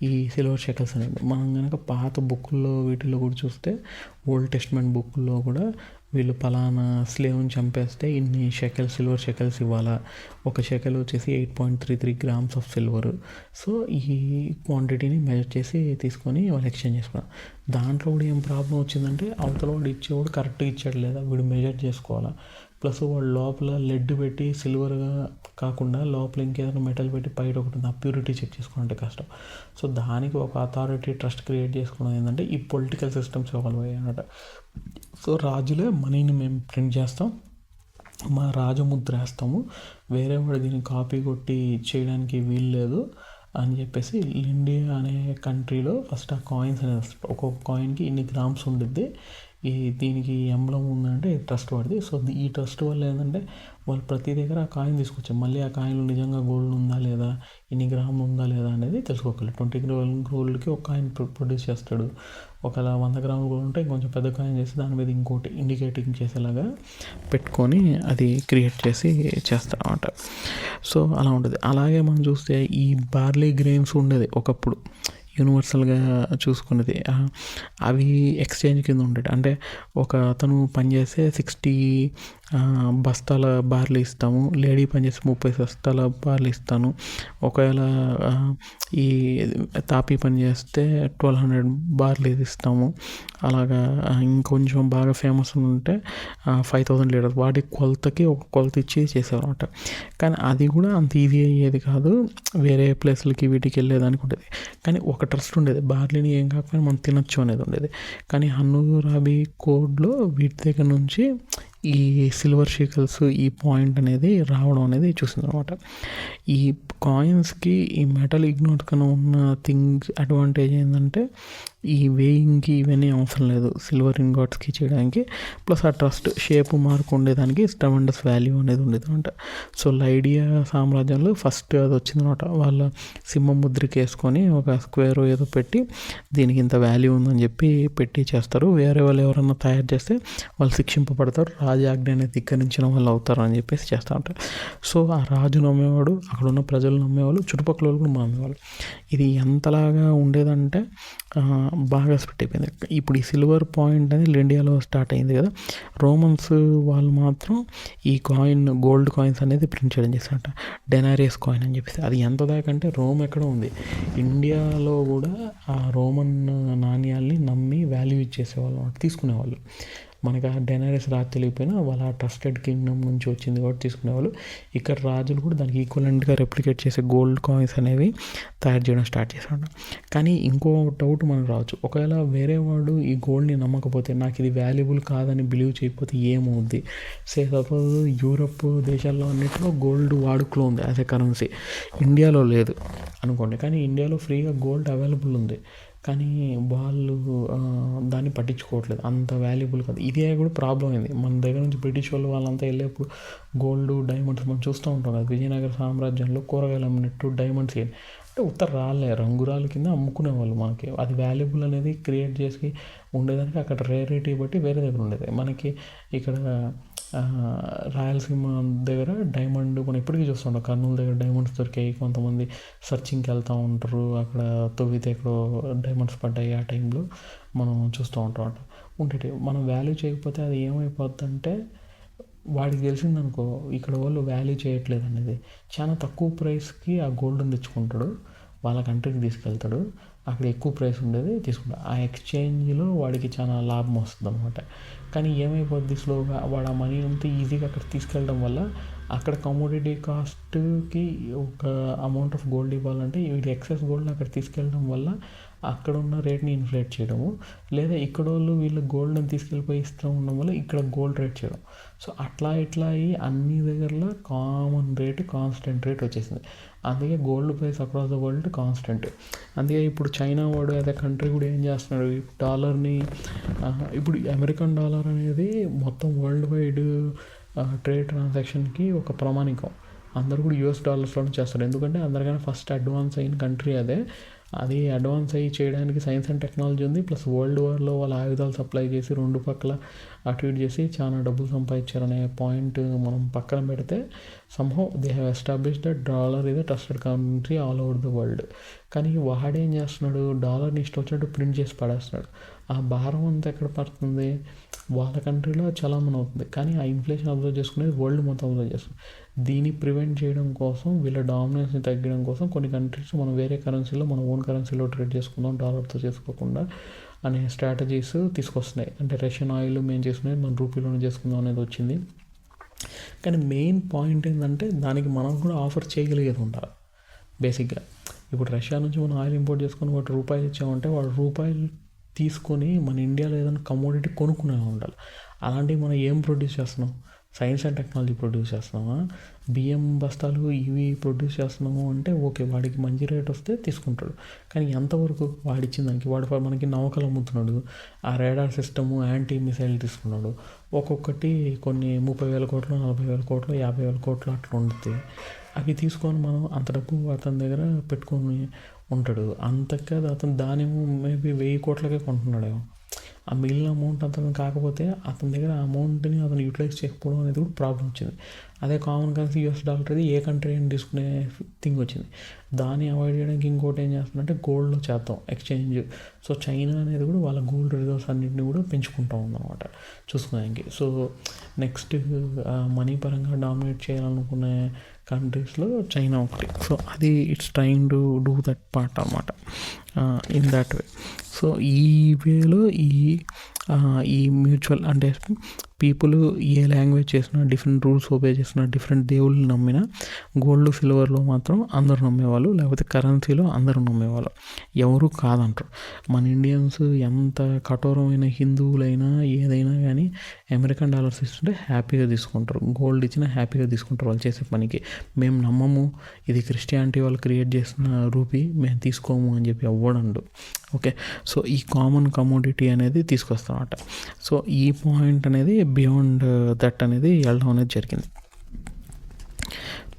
ఈ సిల్వర్ షెకల్స్ అనేది మనం కనుక పాత బుక్కుల్లో వీటిల్లో కూడా చూస్తే ఓల్డ్ టెస్ట్మెంట్ బుక్కుల్లో కూడా వీళ్ళు పలానా స్లేవ్ని చంపేస్తే ఇన్ని సిల్వర్ షెకల్స్ ఇవ్వాలా, ఒక షెకల్ వచ్చేసి 8.33 గ్రామ్స్ ఆఫ్ సిల్వర్. సో ఈ క్వాంటిటీని మెజర్ చేసి తీసుకొని వాళ్ళు ఎక్స్చేంజ్ చేసుకున్నారు. దాంట్లో కూడా ఏం ప్రాబ్లం వచ్చిందంటే అవతల వాడు ఇచ్చేవాడు కరెక్ట్గా ఇచ్చాడు లేదా వీడు మెజర్ చేసుకోవాలా, ప్లస్ వాడు లోపల లెడ్ పెట్టి సిల్వర్గా కాకుండా లోపల ఇంకేదైనా మెటల్ పెట్టి బయట ఒకటి ఆ ప్యూరిటీ చెక్ చేసుకోవాలంటే కష్టం. సో దానికి ఒక అథారిటీ ట్రస్ట్ క్రియేట్ చేసుకోవడం ఏంటంటే ఈ పొలిటికల్ సిస్టమ్స్ ఇవాల్వ్ అయ్యాయి అన్నమాట. సో రాజులే మనీని మేము ప్రింట్ చేస్తాం, మా రాజముద్ర వేస్తాము, వేరే వాడు దీన్ని కాపీ కొట్టి చేయడానికి వీలు లేదు అని చెప్పేసి ఇండియా అనే కంట్రీలో ఫస్ట్ ఆ కాయిన్స్ అనేది వస్తుంది. ఒక్కొక్క కాయిన్కి ఇన్ని గ్రామ్స్ ఉండిద్ది, దీనికి ఎంబ్లం ఉందంటే ట్రస్ట్ వాడిది. సో ఈ ట్రస్ట్ వల్ల ఏంటంటే వాళ్ళు ప్రతి దగ్గర ఆ కాయిన్ తీసుకొచ్చారు, మళ్ళీ ఆ కాయిన్లో నిజంగా గోల్డ్ ఉందా లేదా, ఇన్ని గ్రాములు ఉందా లేదా అనేది తెలుసుకోగలరు. 20 గ్రాముల గోల్డ్కి ఒక కాయిన్ ప్రొడ్యూస్ చేస్తాడు. ఒకవేళ 100 గ్రాముల గోల్డ్ ఉంటే కొంచెం పెద్ద కాయిన్ చేసి దాని మీద ఇంకోటి ఇండికేటింగ్ చేసేలాగా పెట్టుకొని అది క్రియేట్ చేసి చేస్తారన్నమాట. సో అలా ఉంటుంది. అలాగే మనం చూస్తే ఈ బార్లీ గ్రెయిన్స్ ఉండేది ఒకప్పుడు యూనివర్సల్గా చూసుకునేది, అవి ఎక్స్చేంజ్ కింద ఉండేది. అంటే ఒక అతను పనిచేస్తే 60 బస్తాల బార్లీ ఇస్తాము, లేడీ పనిచేస్తే 30 బస్తాల బార్లీ ఇస్తాను. ఒకవేళ ఈ తాపీ పని చేస్తే 1200 బార్లీ ఇస్తాము. అలాగా ఇంకొంచెం బాగా ఫేమస్ ఉంటే 5000 లీటర్స్, వాటి కొలతకి ఒక కొలత ఇచ్చి చేసేవారన్నమాట. కానీ అది కూడా అంత ఈజీ అయ్యేది కాదు, వేరే ప్లేస్లకి వీటికి వెళ్ళేదానికి ఉండేది. కానీ ఒక ట్రస్ట్ ఉండేది, బార్లీని ఏం కాకపోయినా మనం తినొచ్చు అనేది ఉండేది. కానీ హన్నురాబి కోడ్లో వీటి దగ్గర నుంచి ఈ సిల్వర్ షీకల్స్ ఈ పాయింట్ అనేది రావడం అనేది చూసింది అనమాట. ఈ కాయిన్స్కి ఈ మెటల్ ఇగ్నోట్ కన్నా ఉన్న థింగ్స్ అడ్వాంటేజ్ ఏంటంటే ఈ వేయింగ్కి ఇవన్నీ అవసరం లేదు సిల్వర్ ఇంగాట్స్కి చేయడానికి. ప్లస్ ఆ ట్రస్ట్ షేప్ మార్క్ ఉండేదానికి ట్రమెండస్ వాల్యూ అనేది ఉండేది అనమాట. సో లైడియా సామ్రాజ్యంలో ఫస్ట్ అది వచ్చిందనమాట. వాళ్ళ సింహం ముద్రకి వేసుకొని ఒక స్క్వేర్ ఏదో పెట్టి దీనికి ఇంత వాల్యూ ఉందని చెప్పి పెట్టి చేస్తారు. వేరే వాళ్ళు ఎవరన్నా తయారు చేస్తే వాళ్ళు శిక్షింపబడతారు, రాజాజ్ఞ అనేది ధిక్కరించిన వాళ్ళు అవుతారు అని చెప్పేసి చేస్తూ ఉంటారు. సో ఆ రాజు నమ్మేవాడు, అక్కడ ఉన్న ప్రజలు నమ్మేవాళ్ళు, చుట్టుపక్కల వాళ్ళు కూడా నమ్మేవాళ్ళు. ఇది ఎంతలాగా ఉండేదంటే బాగా స్ప్రెడ్ అయిపోయింది. ఇప్పుడు ఈ సిల్వర్ పాయింట్ అనేది ఇండియాలో స్టార్ట్ అయింది కదా, రోమన్స్ వాళ్ళు మాత్రం ఈ కాయిన్ గోల్డ్ కాయిన్స్ అనేది ప్రింట్ చేయడం చేస్తారంట, డెనారియస్ కాయిన్ అని చెప్పేసి. అది ఎంత దాకా అంటే రోమ్ ఎక్కడ ఉంది, ఇండియాలో కూడా ఆ రోమన్ నాణ్యాల్ని నమ్మి వాల్యూ ఇచ్చేసేవాళ్ళు, తీసుకునేవాళ్ళు. మనకి ఆ డెనారియస్ రాజు తెలియకపోయినా వాళ్ళ ట్రస్టెడ్ కింగ్డమ్ నుంచి వచ్చింది కాబట్టి తీసుకునేవాళ్ళు. ఇక్కడ రాజులు కూడా దానికి ఈక్వలెంట్గా రెప్లికేట్ చేసే గోల్డ్ కాయిన్స్ అనేవి తయారు చేయడం స్టార్ట్ చేశాడు. కానీ ఇంకో డౌట్ మనకు రావచ్చు, ఒకవేళ వేరే వాడు ఈ గోల్డ్ని నమ్మకపోతే, నాకు ఇది వాల్యుబుల్ కాదని బిలీవ్ చేయకపోతే ఏమవుద్ది? సపోజ్ యూరప్ దేశాల్లో అన్నింటిలో గోల్డ్ వాడుకలో ఉంది యాజ్ ఎ కరెన్సీ, ఇండియాలో లేదు అనుకోండి. కానీ ఇండియాలో ఫ్రీగా గోల్డ్ అవైలబుల్ ఉంది, కానీ వాళ్ళు దాన్ని పట్టించుకోవట్లేదు, అంత వాల్యుబుల్ కాదు. ఇదే కూడా ప్రాబ్లం అయింది. మన దగ్గర నుంచి బ్రిటిష్ వాళ్ళు వాళ్ళంతా వెళ్ళేప్పుడు గోల్డ్ డైమండ్స్ మనం చూస్తూ ఉంటాం కదా, విజయనగర సామ్రాజ్యంలో కూరగాయలు అమ్మినట్టు డైమండ్స్ అంటే ఉత్తర రాళ్ళే రంగురాళ్ళ కింద అమ్ముకునేవాళ్ళు. మనకి అది వాల్యుబుల్ అనేది క్రియేట్ చేసి ఉండేదానికి అక్కడ రేరిటీ బట్టి వేరే దగ్గర ఉండేది. మనకి ఇక్కడ రాయలసీమ దగ్గర డైమండ్ మనం ఇప్పటికీ చూస్తుంటాం, కర్నూలు దగ్గర డైమండ్స్ దొరికాయి, కొంతమంది సర్చింగ్కి వెళ్తూ ఉంటారు, అక్కడ తవ్వితే ఎక్కడో డైమండ్స్ పడ్డాయి, ఆ టైంలో మనం చూస్తూ ఉంటాం ఉండేటి. మనం వాల్యూ చేయకపోతే అది ఏమైపోద్ది అంటే, వాడికి తెలిసిందనుకో ఇక్కడ వాళ్ళు వాల్యూ చేయట్లేదు అనేది, చాలా తక్కువ ప్రైస్కి ఆ గోల్డ్ని తెచ్చుకుంటాడు, వాళ్ళ కంట్రీకి తీసుకెళ్తాడు, అక్కడ ఎక్కువ ప్రైస్ ఉండేది తీసుకుంటాడు. ఆ ఎక్స్చేంజ్లో వాడికి చాలా లాభం వస్తుంది అనమాట. కానీ ఏమైపోద్ది, స్లోగా వాడు ఆ మనీ అంతా ఈజీగా అక్కడ తీసుకెళ్ళడం వల్ల అక్కడ కమోడిటీ కాస్ట్కి ఒక అమౌంట్ ఆఫ్ గోల్డ్ ఇవ్వాలంటే వీడి ఎక్సెస్ గోల్డ్ అక్కడ తీసుకెళ్ళడం వల్ల అక్కడ ఉన్న రేట్ని ఇన్ఫ్లేట్ చేయడము, లేదా ఇక్కడ వాళ్ళు వీళ్ళ గోల్డ్ని తీసుకెళ్ళిపోయి ఇస్తూ ఉండడం వల్ల ఇక్కడ గోల్డ్ రేట్ చేయడం. సో అట్లా ఇట్లా అయ్యి అన్ని దగ్గరలో కామన్ రేటు కాన్స్టెంట్ రేట్ వచ్చేసింది. అందుకే gold price across the world constant. అందుకే ఇప్పుడు చైనా వాడు అదే కంట్రీ కూడా ఏం చేస్తున్నాడు, డాలర్ని ఇప్పుడు అమెరికన్ డాలర్ అనేది మొత్తం వరల్డ్ వైడ్ ట్రేడ్ ట్రాన్సాక్షన్కి ఒక ప్రామాణికం. అందరూ కూడా యూఎస్ డాలర్స్లోనే చేస్తారు, ఎందుకంటే అందరికన్నా ఫస్ట్ అడ్వాన్స్ అయిన కంట్రీ అదే. అది అడ్వాన్స్ అయ్యి చేయడానికి సైన్స్ అండ్ టెక్నాలజీ ఉంది, ప్లస్ వరల్డ్ వార్లో వాళ్ళ ఆయుధాలు సప్లై చేసి రెండు పక్కల అటు ఇటు చేసి చాలా డబ్బులు సంపాదించారనే పాయింట్ మనం పక్కన పెడితే, somehow they have establish that dollar is a trusted currency all over the world. కానీ వాడేం చేస్తున్నాడు, డాలర్ని ఇష్టం వచ్చినట్టు ప్రింట్ చేసి పడేస్తున్నాడు. ఆ భారం అంతా ఎక్కడ పడుతుంది, వాళ్ళ కంట్రీలో చలామణి అవుతుంది, కానీ ఆ ఇన్ఫ్లేషన్ అబ్జర్వ్ చేసుకునేది వరల్డ్ మొత్తం అబ్జర్వ్ చేస్తుంది. దీన్ని ప్రివెంట్ చేయడం కోసం, వీళ్ళ డామినెన్స్ని తగ్గడం కోసం కొన్ని కంట్రీస్ మనం వేరే కరెన్సీలో మన ఓన్ కరెన్సీలో ట్రేడ్ చేసుకుందాం, డాలర్తో చేసుకోకుండా అనే స్ట్రాటజీస్ తీసుకొస్తున్నాయి. అంటే రష్యన్ ఆయిల్ మేము చేసుకునేది మన రూపీలోనే చేసుకుందాం అనేది వచ్చింది. కానీ మెయిన్ పాయింట్ ఏంటంటే దానికి మనం కూడా ఆఫర్ చేయగలిగేది ఉండాలి. బేసిక్గా ఇప్పుడు రష్యా నుంచి మనం ఆయిల్ ఇంపోర్ట్ చేసుకొని ₹1 ఇచ్చామంటే వాడు రూపాయలు తీసుకొని మన ఇండియాలో ఏదైనా కమోడిటీ కొనుక్కునే ఉండాలి. అలాంటివి మనం ఏం ప్రొడ్యూస్ చేస్తున్నాం, సైన్స్ అండ్ టెక్నాలజీ ప్రొడ్యూస్ చేస్తున్నామా, బియ్యం బస్తాలు ఇవి ప్రొడ్యూస్ చేస్తున్నాము అంటే ఓకే, వాడికి మంచి రేట్ వస్తే తీసుకుంటాడు. కానీ ఎంతవరకు వాడిచ్చిన దానికి వాడు మనకి నౌకలు అమ్ముతున్నాడు, ఆ రేడార్ సిస్టము, యాంటీ మిసైల్ తీసుకున్నాడు. ఒక్కొక్కటి కొన్ని 30,000 కోట్లు, 40,000 కోట్లు, 50,000 కోట్లు అట్లా ఉంటుంది. అవి తీసుకొని మనం అంత డబ్బు అతని దగ్గర పెట్టుకొని ఉంటాడు. అంతకాదు అతను దానేమో మేబీ 1000 కోట్లకే కొంటున్నాడేమో. ఆ మిగిలిన అమౌంట్ అతను కాకపోతే అతని దగ్గర ఆ అమౌంట్ని అతను యూటిలైజ్ చేయకపోవడం అనేది కూడా ప్రాబ్లం వచ్చింది. అదే కామన్ కరెన్సీ US డాలర్ అది ఏ కంట్రీ అని తీసుకునే థింగ్ వచ్చింది. దాన్ని అవాయిడ్ చేయడానికి ఇంకోటి ఏం చేస్తుందంటే గోల్డ్లో చేద్దాం ఎక్స్చేంజ్. సో చైనా అనేది కూడా వాళ్ళ గోల్డ్ రిజర్వ్స్ అన్నింటినీ కూడా పెంచుకుంటూ ఉందన్నమాట చూసుకోవడానికి. సో నెక్స్ట్ మనీ పరంగా డామినేట్ చేయాలనుకునే కంట్రీస్లో చైనా ఒకటి. సో అది it's trying to do that part అన్నమాట ఇన్ దట్ వే. సో ఈ వేలో ఈ మ్యూచువల్ అంటే పీపుల్ ఏ లాంగ్వేజ్ చేసినా, డిఫరెంట్ రూల్స్ ఒబే చేసినా, డిఫరెంట్ దేవుళ్ళు నమ్మినా, గోల్డ్ సిల్వర్లో మాత్రం అందరూ నమ్మేవాళ్ళు, లేకపోతే కరెన్సీలో అందరూ నమ్మేవాళ్ళు, ఎవరు కాదంటారు. మన ఇండియన్స్ ఎంత కఠోరమైన హిందువులైనా ఏదైనా కానీ అమెరికన్ డాలర్స్ ఇస్తుంటే హ్యాపీగా తీసుకుంటారు, గోల్డ్ ఇచ్చినా హ్యాపీగా తీసుకుంటారు వాళ్ళు చేసే పనికి. మేము నమ్మము, ఇది క్రిస్టియానిటీ వాళ్ళు క్రియేట్ చేసిన రూపీ, మేము తీసుకోము అని చెప్పి అవ్వడండు. ఓకే, సో ఈ కామన్ కమోడిటీ అనేది తీసుకొస్తామన్నమాట. సో ఈ పాయింట్ అనేది బియాండ్ దట్ అనేది వెళ్ళడం అనేది జరిగింది.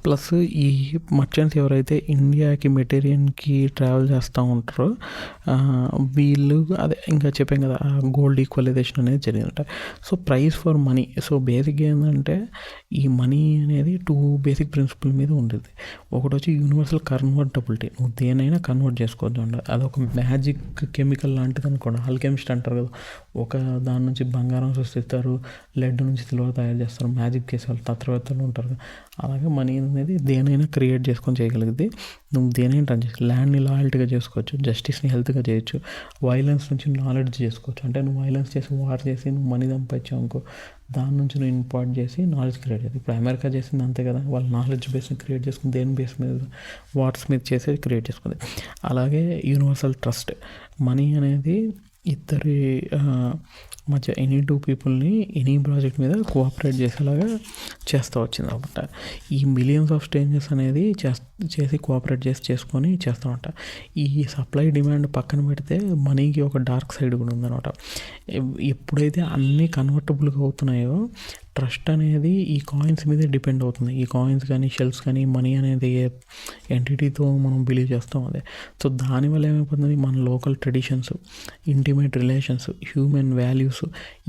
ప్లస్ ఈ మర్చెంట్స్ ఎవరైతే ఇండియాకి మెటీరియల్కి ట్రావెల్ చేస్తూ ఉంటారో వీళ్ళు అదే ఇంకా చెప్పాం కదా, గోల్డ్ ఈక్వలైజేషన్ అనేది జరిగిందంట. So price for money. So బేసిక్గా ఏంటంటే ఈ మనీ అనేది 2 బేసిక్ ప్రిన్సిపల్ మీద ఉంటుంది. ఒకటి వచ్చి యూనివర్సల్ కన్వర్టబిలిటీ, నువ్వు దేనైనా కన్వర్ట్ చేసుకోవచ్చు అంట. అదొక మ్యాజిక్ కెమికల్ లాంటిది అనుకోండి. ఆల్కెమిస్ట్ అంటారు కదా, ఒక దాని నుంచి బంగారం సృష్టిస్తారు, లెడ్ నుంచి సిల్వర్ తయారు చేస్తారు, మ్యాజిక్ చేసేవాళ్ళు తత్వవేత్తలు ఉంటారు. అలాగే మనీ అనేది దేనైనా క్రియేట్ చేసుకొని చేయగలిగింది. నువ్వు దేనైనా టర్న్ చేసి ల్యాండ్ని లాయల్టీగా చేసుకోవచ్చు, జస్టిస్ని హెల్త్గా చేయొచ్చు, వైలెన్స్ నుంచి నాలెడ్జ్ చేసుకోవచ్చు. అంటే నువ్వు వైలెన్స్ చేసి వార్ చేసి నువ్వు మనీ సంపాదించావు అనుకో, దాని నుంచి నువ్వు ఇంపార్ట్ చేసి నాలెడ్జ్ క్రియేట్ చేయాలి. ఇప్పుడు అమెరికా చేసింది అంతే కదా, వాళ్ళ నాలెడ్జ్ బేస్ని క్రియేట్ చేసుకుని దేని బేస్ మీద, వాట్స్ మీద చేసేది క్రియేట్ చేసుకుంది. అలాగే యూనివర్సల్ ట్రస్ట్. మనీ అనేది ఇద్దరి మధ్య ఎనీ 2 పీపుల్ని ఎనీ ప్రాజెక్ట్ మీద కోఆపరేట్ చేసేలాగా చేస్తూ వచ్చింది అనమాట. ఈ మిలియన్స్ ఆఫ్ స్ట్రేంజర్స్ అనేది చేసి కోఆపరేట్ చేసుకొని చేస్తామంట. ఈ సప్లై డిమాండ్ పక్కన పెడితే మనీకి ఒక డార్క్ సైడ్ కూడా ఉందన్నమాట. ఎప్పుడైతే అన్నీ కన్వర్టబుల్గా అవుతున్నాయో ట్రస్ట్ అనేది ఈ కాయిన్స్ మీదే డిపెండ్ అవుతుంది. ఈ కాయిన్స్ కానీ షెల్స్ కానీ మనీ అనేది ఏ ఎంటిటీతో మనం బిలీవ్ చేస్తాం అదే. సో దానివల్ల ఏమైపోతుంది, మన local traditions, intimate relations, human values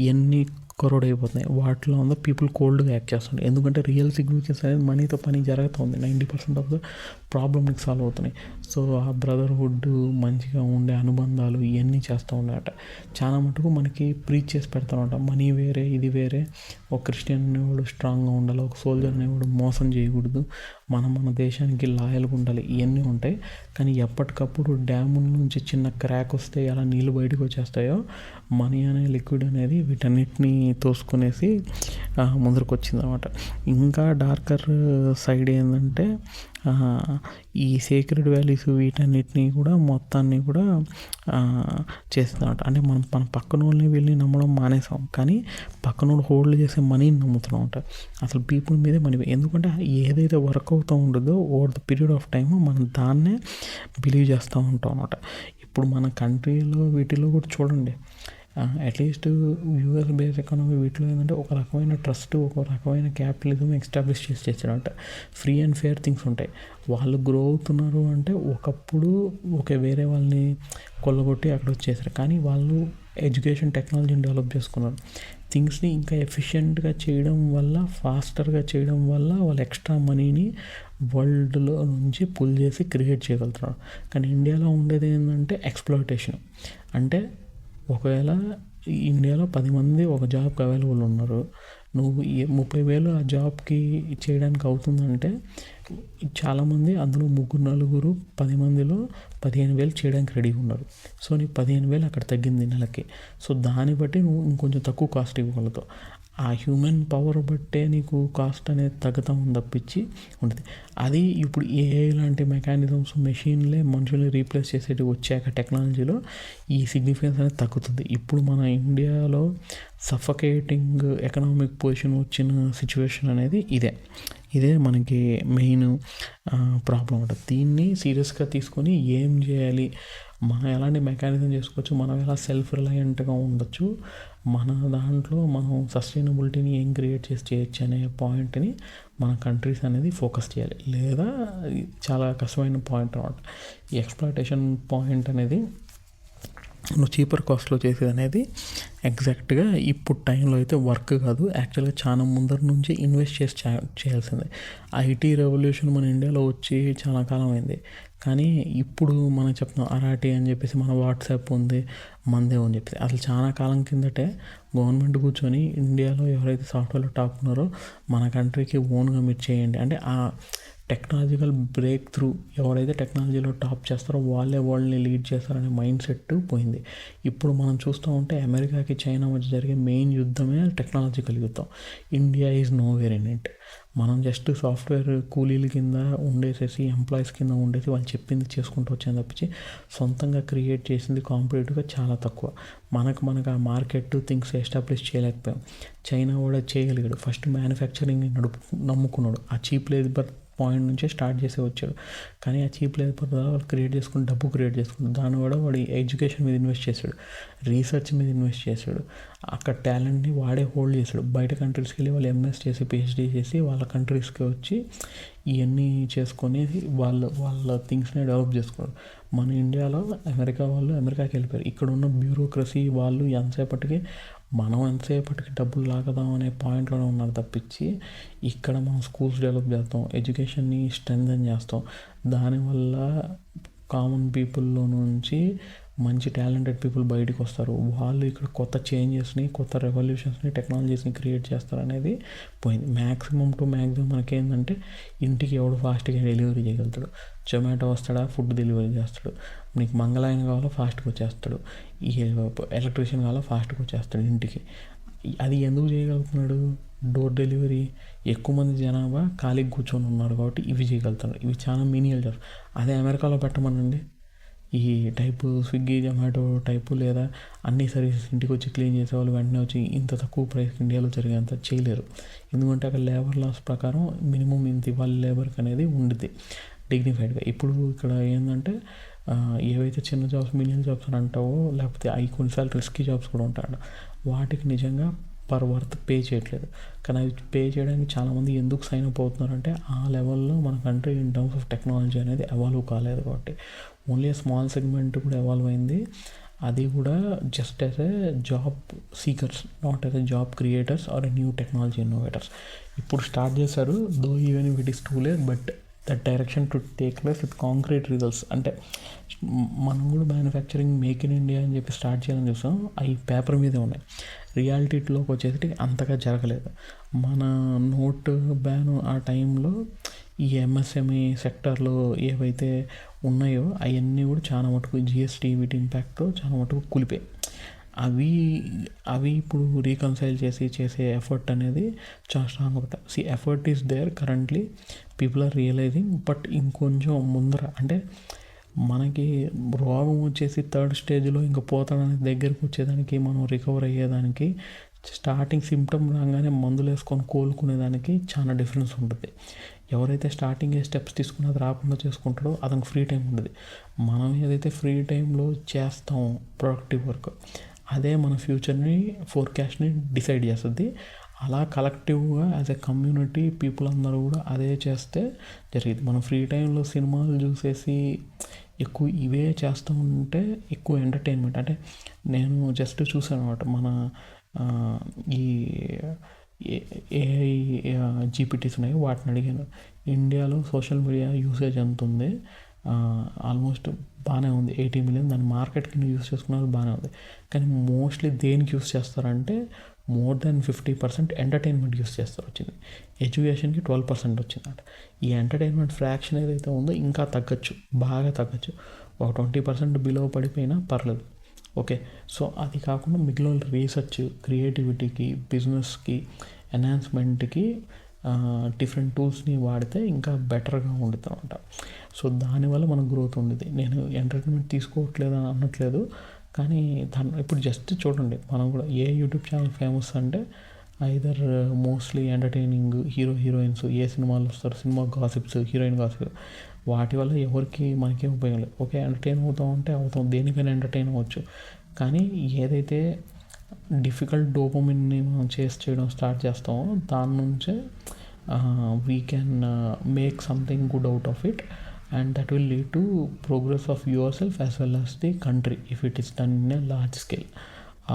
ఇవన్నీ కరోడ్ అయిపోతున్నాయి. వాటిలో ఉన్న పీపుల్ కోల్డ్గా యాక్ట్ చేస్తుంది. ఎందుకంటే రియల్ సిగ్నిఫికెన్స్ అనేది మనీతో పని జరుగుతుంది. 90% ఆఫ్ ద ప్రాబ్లమ్కి సాల్వ్ అవుతున్నాయి. సో ఆ బ్రదర్హుడ్, మంచిగా ఉండే అనుబంధాలు ఇవన్నీ చేస్తూ ఉన్నాయట. చాలా మటుకు మనకి ప్రీచ్ చేసి పెడతానమాట, మనీ వేరే ఇది వేరే, ఒక క్రిస్టియన్ అనేవాడు స్ట్రాంగ్గా ఉండాలి, ఒక సోల్జర్ అనేవాడు మోసం చేయకూడదు, మన దేశానికి లాయల్గా ఉండాలి, ఇవన్నీ ఉంటాయి. కానీ ఎప్పటికప్పుడు డ్యాముల నుంచి చిన్న క్రాక్ వస్తే ఎలా నీళ్ళు బయటకు వచ్చేస్తాయో మనీ అనే లిక్విడ్ అనేది వీటన్నిటిని తోసుకునేసి ముందరకు వచ్చింది అనమాట. ఇంకా డార్కర్ సైడ్ ఏంటంటే ఈ సేక్రెడ్ వాల్యూస్ వీటన్నిటిని కూడా మొత్తాన్ని కూడా చేస్తుందన్నమాట. అంటే మన పక్కన వాళ్ళని వీళ్ళని నమ్మడం మానేసాం, కానీ పక్కన వాళ్ళు హోల్డ్ చేసే మనీని నమ్ముతున్నాం అంట. అసలు పీపుల్ మీదే మనీ. ఎందుకంటే ఏదైతే వర్క్ అవుతూ ఉంటుందో over the period of time మనం దాన్నే బిలీవ్ చేస్తూ ఉంటాం అన్నమాట. ఇప్పుడు మన కంట్రీలో వీటిలో కూడా చూడండి, అట్లీస్ట్ యూఎస్ బేస్ ఎకానమీ వీటిలో ఏంటంటే ఒక రకమైన ట్రస్ట్, ఒక రకమైన క్యాపిటలిజం ఎస్టాబ్లిష్ చేసేసారంట. ఫ్రీ అండ్ ఫేర్ థింగ్స్ ఉంటాయి. వాళ్ళు గ్రో అవుతున్నారు అంటే ఒకప్పుడు వేరే వాళ్ళని కొల్లగొట్టి అక్కడ వచ్చేసారు. కానీ వాళ్ళు ఎడ్యుకేషన్ టెక్నాలజీని డెవలప్ చేసుకున్నారు. థింగ్స్ని ఇంకా ఎఫిషియెంట్గా చేయడం వల్ల, ఫాస్టర్గా చేయడం వల్ల వాళ్ళు ఎక్స్ట్రా మనీని వరల్డ్లో నుంచి పుల్ చేసి క్రియేట్ చేయగలుగుతున్నారు. కానీ ఇండియాలో ఉండేది ఏంటంటే ఎక్స్ప్లాయిటేషన్. అంటే ఒకవేళ ఇండియాలో 10 మంది ఒక జాబ్కి అవైలబుల్ ఉన్నారు, నువ్వు 30,000 ఆ జాబ్కి చేయడానికి అవుతుందంటే చాలామంది అందులో 3-4 10 మందిలో 15,000 చేయడానికి రెడీగా ఉన్నారు. సో నీకు 15,000 అక్కడ తగ్గింది నెలకి. సో దాన్ని బట్టి నువ్వు ఇంకొంచెం తక్కువ కాస్ట్ ఇవ్వగలుగుతావు. ఆ హ్యూమన్ పవర్ బట్టే నీకు కాస్ట్ అనేది తగ్గుతూ ఉంది తప్పించి ఉంటుంది. అది ఇప్పుడు ఏఐ లాంటి మెకానిజమ్స్ మెషిన్లే మనుషుల్ని రీప్లేస్ చేసేటి వచ్చాక టెక్నాలజీలో ఈ సిగ్నిఫికెన్స్ అనేది తగ్గుతుంది. ఇప్పుడు మన ఇండియాలో సఫకేటింగ్ ఎకనామిక్ పొజిషన్ వచ్చిన సిచ్యువేషన్ అనేది ఇదే మనకి మెయిన్ ప్రాబ్లం ఉంటుంది. దీన్ని సీరియస్గా తీసుకొని ఏం చేయాలి, మనం ఎలాంటి మెకానిజం చేసుకోవచ్చు, మనం ఎలా సెల్ఫ్ రిలయంట్గా ఉండొచ్చు, మన దాంట్లో మనం సస్టైనబిలిటీని ఏం క్రియేట్ చేసి చేయొచ్చు అనే పాయింట్ని మన కంట్రీస్ అనేది ఫోకస్ చేయాలి. లేదా చాలా కష్టమైన పాయింట్ అన్నమాట. ఈ ఎక్స్‌ప్లాయిటేషన్ పాయింట్ అనేది నువ్వు చీపర్ కాస్ట్లో చేసేది అనేది ఎగ్జాక్ట్గా ఇప్పుడు టైంలో అయితే వర్క్ కాదు. యాక్చువల్గా చాలా ముందర నుంచి ఇన్వెస్ట్ చేసి చేయాల్సిందే. ఐటీ రెవల్యూషన్ మన ఇండియాలో వచ్చి చాలా కాలం అయింది. కానీ ఇప్పుడు మనం చెప్తున్నాం అరాటీ అని చెప్పేసి మన వాట్సాప్ ఉంది, మందే అని చెప్పేసి. అసలు చాలా కాలం కిందటే గవర్నమెంట్ కూర్చొని ఇండియాలో ఎవరైతే సాఫ్ట్వేర్లో టాప్ ఉన్నారో మన కంట్రీకి ఓన్గా మీరు చేయండి అంటే ఆ టెక్నాలజికల్ బ్రేక్ త్రూ ఎవరైతే టెక్నాలజీలో టాప్ చేస్తారో వాళ్ళే వరల్డ్ని లీడ్ చేస్తారనే మైండ్ సెట్ పోయింది. ఇప్పుడు మనం చూస్తూ ఉంటే అమెరికాకి చైనా మధ్య జరిగే మెయిన్ యుద్ధమే టెక్నాలజికల్ యుద్ధం. India is know where in it. మనం జస్ట్ సాఫ్ట్వేర్ కూలీల కింద ఉండేసేసి ఎంప్లాయీస్ కింద ఉండేసి వాళ్ళు చెప్పింది చేసుకుంటూ వచ్చాను తప్పించి సొంతంగా క్రియేట్ చేసింది కాంపిటేటివ్గా చాలా తక్కువ. మనకు ఆ మార్కెట్ థింగ్స్ ఎస్టాబ్లిష్ చేయలేకపోయాం. చైనా కూడా చేయగలిగాడు. ఫస్ట్ మ్యానుఫ్యాక్చరింగ్ని నమ్ముకున్నాడు. ఆ చీప్ లేబర్ పాయింట్ నుంచే స్టార్ట్ చేసి వచ్చాడు. కానీ ఆ చీప్ లేబర్ ద్వారా వాళ్ళు క్రియేట్ చేసుకుని డబ్బు క్రియేట్ చేసుకున్నాడు. దాన్ని కూడా వాడి ఎడ్యుకేషన్ మీద ఇన్వెస్ట్ చేశాడు, రీసెర్చ్ మీద ఇన్వెస్ట్ చేశాడు, అక్కడ టాలెంట్ని వాడే హోల్డ్ చేశాడు. బయట కంట్రీస్కి వెళ్ళి వాళ్ళు ఎంఎస్ చేసి పిహెచ్డీ చేసి వాళ్ళ కంట్రీస్కి వచ్చి ఇవన్నీ చేసుకొని వాళ్ళ థింగ్స్ని డెవలప్ చేసుకున్నారు. మన ఇండియాలో అమెరికా వాళ్ళు అమెరికాకి వెళ్ళిపోయారు. ఇక్కడ ఉన్న బ్యూరోక్రసీ వాళ్ళు మనం ఎంతసేపటికి డబ్బులు లాగదాం అనే పాయింట్లోనే ఉన్నారు తప్పించి ఇక్కడ మనం స్కూల్స్ డెవలప్ చేస్తాం, ఎడ్యుకేషన్ని స్ట్రెంథెన్ చేస్తాం. దానివల్ల కామన్ పీపుల్లో నుంచి మంచి టాలెంటెడ్ పీపుల్ బయటకు వస్తారు. వాళ్ళు ఇక్కడ కొత్త చేంజెస్ని, కొత్త రెవల్యూషన్స్ని, టెక్నాలజీస్ని క్రియేట్ చేస్తారు అనేది పోయింది. మ్యాక్సిమం మనకేంటంటే ఇంటికి ఎవడు ఫాస్ట్గా డెలివరీ చేయగలుగుతాడు. జొమాటో వస్తాడా, ఫుడ్ డెలివరీ చేస్తాడు. నీకు మంగళాయన కావాలో ఫాస్ట్గా వచ్చేస్తాడు, ఎలక్ట్రీషియన్ కావాలో ఫాస్ట్గా వచ్చేస్తాడు ఇంటికి. అది ఎందుకు చేయగలుగుతున్నాడు? Door delivery. ఎక్కువ మంది జనాభా ఖాళీకి కూర్చొని ఉన్నారు కాబట్టి ఇవి చేయగలుగుతున్నారు. ఇవి చాలా మీనియల్ జాబ్స్. అదే అమెరికాలో పెట్టమనండి, ఈ టైపు స్విగ్గీ, జొమాటో టైపు లేదా అన్ని సర్వీసెస్ ఇంటికి వచ్చి క్లీన్ చేసేవాళ్ళు వెంటనే వచ్చి ఇంత తక్కువ ప్రైస్కి ఇండియాలో జరిగేంత చేయలేరు. ఎందుకంటే అక్కడ లేబర్ లాస్ ప్రకారం మినిమం ఇంత ఇవ్వాలి లేబర్కి అనేది ఉండిద్ది డిగ్నిఫైడ్గా. ఇప్పుడు ఇక్కడ ఏంటంటే ఏవైతే చిన్న జాబ్స్, మిలియన్ జాబ్స్ అని అంటావో లేకపోతే అవి కొన్నిసార్లు రిస్కీ జాబ్స్ కూడా ఉంటాడు, వాటికి నిజంగా పర్ వర్త్ పే చేయట్లేదు. కానీ అవి పే చేయడానికి చాలామంది ఎందుకు సైన్ అప్ అవుతున్నారంటే ఆ లెవెల్లో మన country in terms of technology అనేది ఎవాల్వ్ కాలేదు కాబట్టి. ఓన్లీ స్మాల్ సెగ్మెంట్ కూడా ఎవాల్వ్ అయింది. అది కూడా just as a job seekers, not as a job creators or a new technology innovators. ఇప్పుడు స్టార్ట్ చేశారు, though even if it is too late, but that direction to take place with concrete results. అంటే మనం కూడా manufacturing make in India అని చెప్పి start చేయాలని చూసాం, అవి పేపర్ మీదే ఉన్నాయి. రియాలిటీలోకి వచ్చేసి అంతగా జరగలేదు. మన నోట్ బ్యాన్ ఆ టైంలో ఈ ఎంఎస్ఎంఈ సెక్టర్లో ఏవైతే ఉన్నాయో అవన్నీ కూడా చాలా మటుకు జిఎస్టీ వీటి ఇంపాక్ట్తో చాలా మటుకు కూలిపోయాయి. అవి ఇప్పుడు రీకన్సైల్ చేసే ఎఫర్ట్ అనేది చాలా స్ట్రాంగ్ అవుతాయి. Effort is there currently, people are realizing. But ఇంకొంచెం ముందర అంటే మనకి రోగం వచ్చేసి థర్డ్ స్టేజ్లో ఇంకా పోతాడానికి దగ్గరికి వచ్చేదానికి, మనం రికవర్ అయ్యేదానికి, స్టార్టింగ్ సిమ్టమ్ రాగానే మందులు వేసుకొని కోలుకునేదానికి చాలా డిఫరెన్స్ ఉంటుంది. ఎవరైతే స్టార్టింగ్ స్టెప్స్ తీసుకుని అది రాకుండా చేసుకుంటాడో అతనికి ఫ్రీ టైం ఉంటుంది. మనం ఏదైతే ఫ్రీ టైంలో చేస్తాం ప్రొడక్టివ్ వర్క్, అదే మన ఫ్యూచర్ని ఫోర్కాస్ట్ని డిసైడ్ చేస్తుంది. అలా కలెక్టివ్గా యాజ్ ఎ కమ్యూనిటీ పీపుల్ అందరూ కూడా అదే చేస్తే జరిగింది. మనం ఫ్రీ టైంలో సినిమాలు చూసేసి ఎక్కువ ఇవే చేస్తూ ఉంటే ఎక్కువ ఎంటర్టైన్మెంట్. అంటే నేను జస్ట్ చూసాను అనమాట, మన ఈ ఏఐ జీపీటీస్ ఉన్నాయి, వాటిని అడిగాను ఇండియాలో సోషల్ మీడియా యూసేజ్ ఎంత ఉంది. ఆల్మోస్ట్ బాగానే ఉంది, 80 మిలియన్. దాని మార్కెట్ కింద యూస్ చేసుకున్న వాళ్ళు బాగానే ఉంది. కానీ మోస్ట్లీ దేనికి యూస్ చేస్తారంటే మోర్ దాన్ 50% ఎంటర్టైన్మెంట్ యూస్ చేస్తారు వచ్చింది. ఎడ్యుకేషన్కి 12% వచ్చిందంట. ఈ ఎంటర్టైన్మెంట్ ఫ్రాక్షన్ ఏదైతే ఉందో ఇంకా తగ్గచ్చు, బాగా తగ్గచ్చు. ఒక 20% బిలో పడిపోయినా పర్లేదు. ఓకే. సో అది కాకుండా మిగిలిన రీసెర్చ్, క్రియేటివిటీకి, బిజినెస్కి, ఎన్హాన్స్మెంట్కి డిఫరెంట్ టూల్స్ని వాడితే ఇంకా బెటర్గా ఉంటుంది అనమాట. సో దానివల్ల మనకు గ్రోత్ ఉండేది. నేను ఎంటర్టైన్మెంట్ తీసుకోవట్లేదు అని అనట్లేదు, కానీ దాన్ని ఇప్పుడు జస్ట్ చూడండి, మనం కూడా ఏ యూట్యూబ్ ఛానల్ ఫేమస్ అంటే ఐదర్ మోస్ట్లీ ఎంటర్టైనింగ్ హీరోయిన్స్ ఏ సినిమాలు వస్తారు, సినిమా గాసిప్స్, హీరోయిన్ గాసిప్, వాటి వల్ల ఎవరికి మనకేం ఉపయోగం లేదు. ఓకే, ఎంటర్టైన్ అవుతాం, దేనికైనా ఎంటర్టైన్ అవ్వచ్చు. కానీ ఏదైతే డిఫికల్ట్ డోపమిన్ని మనం చేయడం స్టార్ట్ చేస్తామో దాని నుంచే we can make something good out of it, and that will lead to progress of your self as well as the country if it is done in a large scale.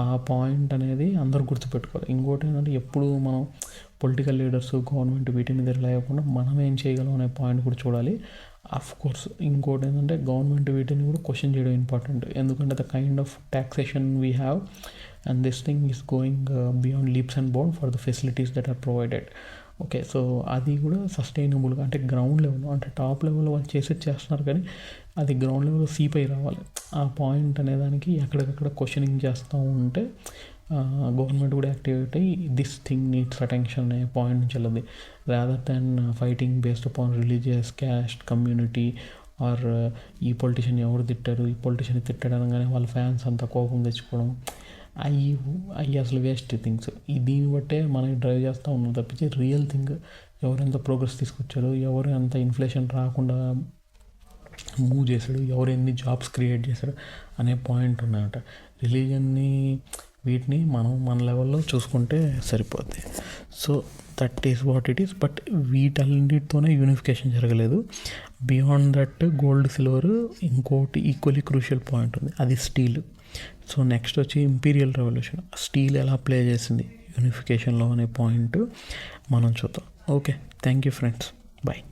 ఆ point అనేది అందరూ గుర్తుపెట్టుకోవాలి. ఇంకోటి ఏంటంటే ఎప్పుడు మనం political leaders, government వీటి మీద లేకుండా మనం ఏం చేయగలం అనే పాయింట్ కూడా చూడాలి. అఫ్ కోర్స్ ఇంకోటి ఏంటంటే గవర్నమెంట్ వీటిని కూడా క్వశ్చన్ చేయడం ఇంపార్టెంట్, ఎందుకంటే the kind of taxation we have and this thing is going beyond leaps and bound for the facilities that are provided. Okay, so అది కూడా సస్టైనబుల్గా, అంటే గ్రౌండ్ లెవెల్, అంటే టాప్ లెవెల్లో వాళ్ళు చేస్తున్నారు, కానీ అది గ్రౌండ్ లెవెల్లో సీపై రావాలి. ఆ పాయింట్ అనేదానికి ఎక్కడికక్కడ క్వశ్చనింగ్ చేస్తూ ఉంటే గవర్నమెంట్ కూడా యాక్టివేట్ అయ్యి దిస్ థింగ్ నీడ్స్ అటెన్షన్ అనే పాయింట్ నుంచి వెళ్ళదు, rather than fighting based upon religious, caste, community or ఈ పొలిటీషియన్ ఎవరు తిట్టారు, ఈ పొలిటీషియన్ తిట్టడంగానే వాళ్ళ ఫ్యాన్స్ అంతా కోపం తెచ్చుకోవడం, అవి అసలు వేస్ట్ థింగ్స్. దీన్ని బట్టే మనకి డ్రైవ్ చేస్తూ ఉన్నాం తప్పించి రియల్ థింగ్ ఎవరు ఎంత ప్రోగ్రెస్ తీసుకొచ్చారు, ఎవరు ఎంత ఇన్ఫ్లేషన్ రాకుండా మూవ్ చేశాడు, ఎవరు ఎన్ని జాబ్స్ క్రియేట్ చేశాడు అనే పాయింట్ ఉన్నాయన్నమాట. రిలీజన్ని వీటిని మనం మన లెవెల్లో చూసుకుంటే సరిపోద్ది. So that is what it is. But వీటన్నిటితోనే యూనిఫికేషన్ జరగలేదు. బియాండ్ దట్ గోల్డ్, సిల్వర్, ఇంకోటి ఈక్వల్లీ క్రూషియల్ పాయింట్ ఉంది, అది స్టీల్. సో నెక్స్ట్ వచ్చి ఇంపీరియల్ రెవల్యూషన్, స్టీల్ ఎలా ప్లే చేసింది యూనిఫికేషన్లో అనే పాయింట్ మనం చూద్దాం. Okay, thank you friends, bye.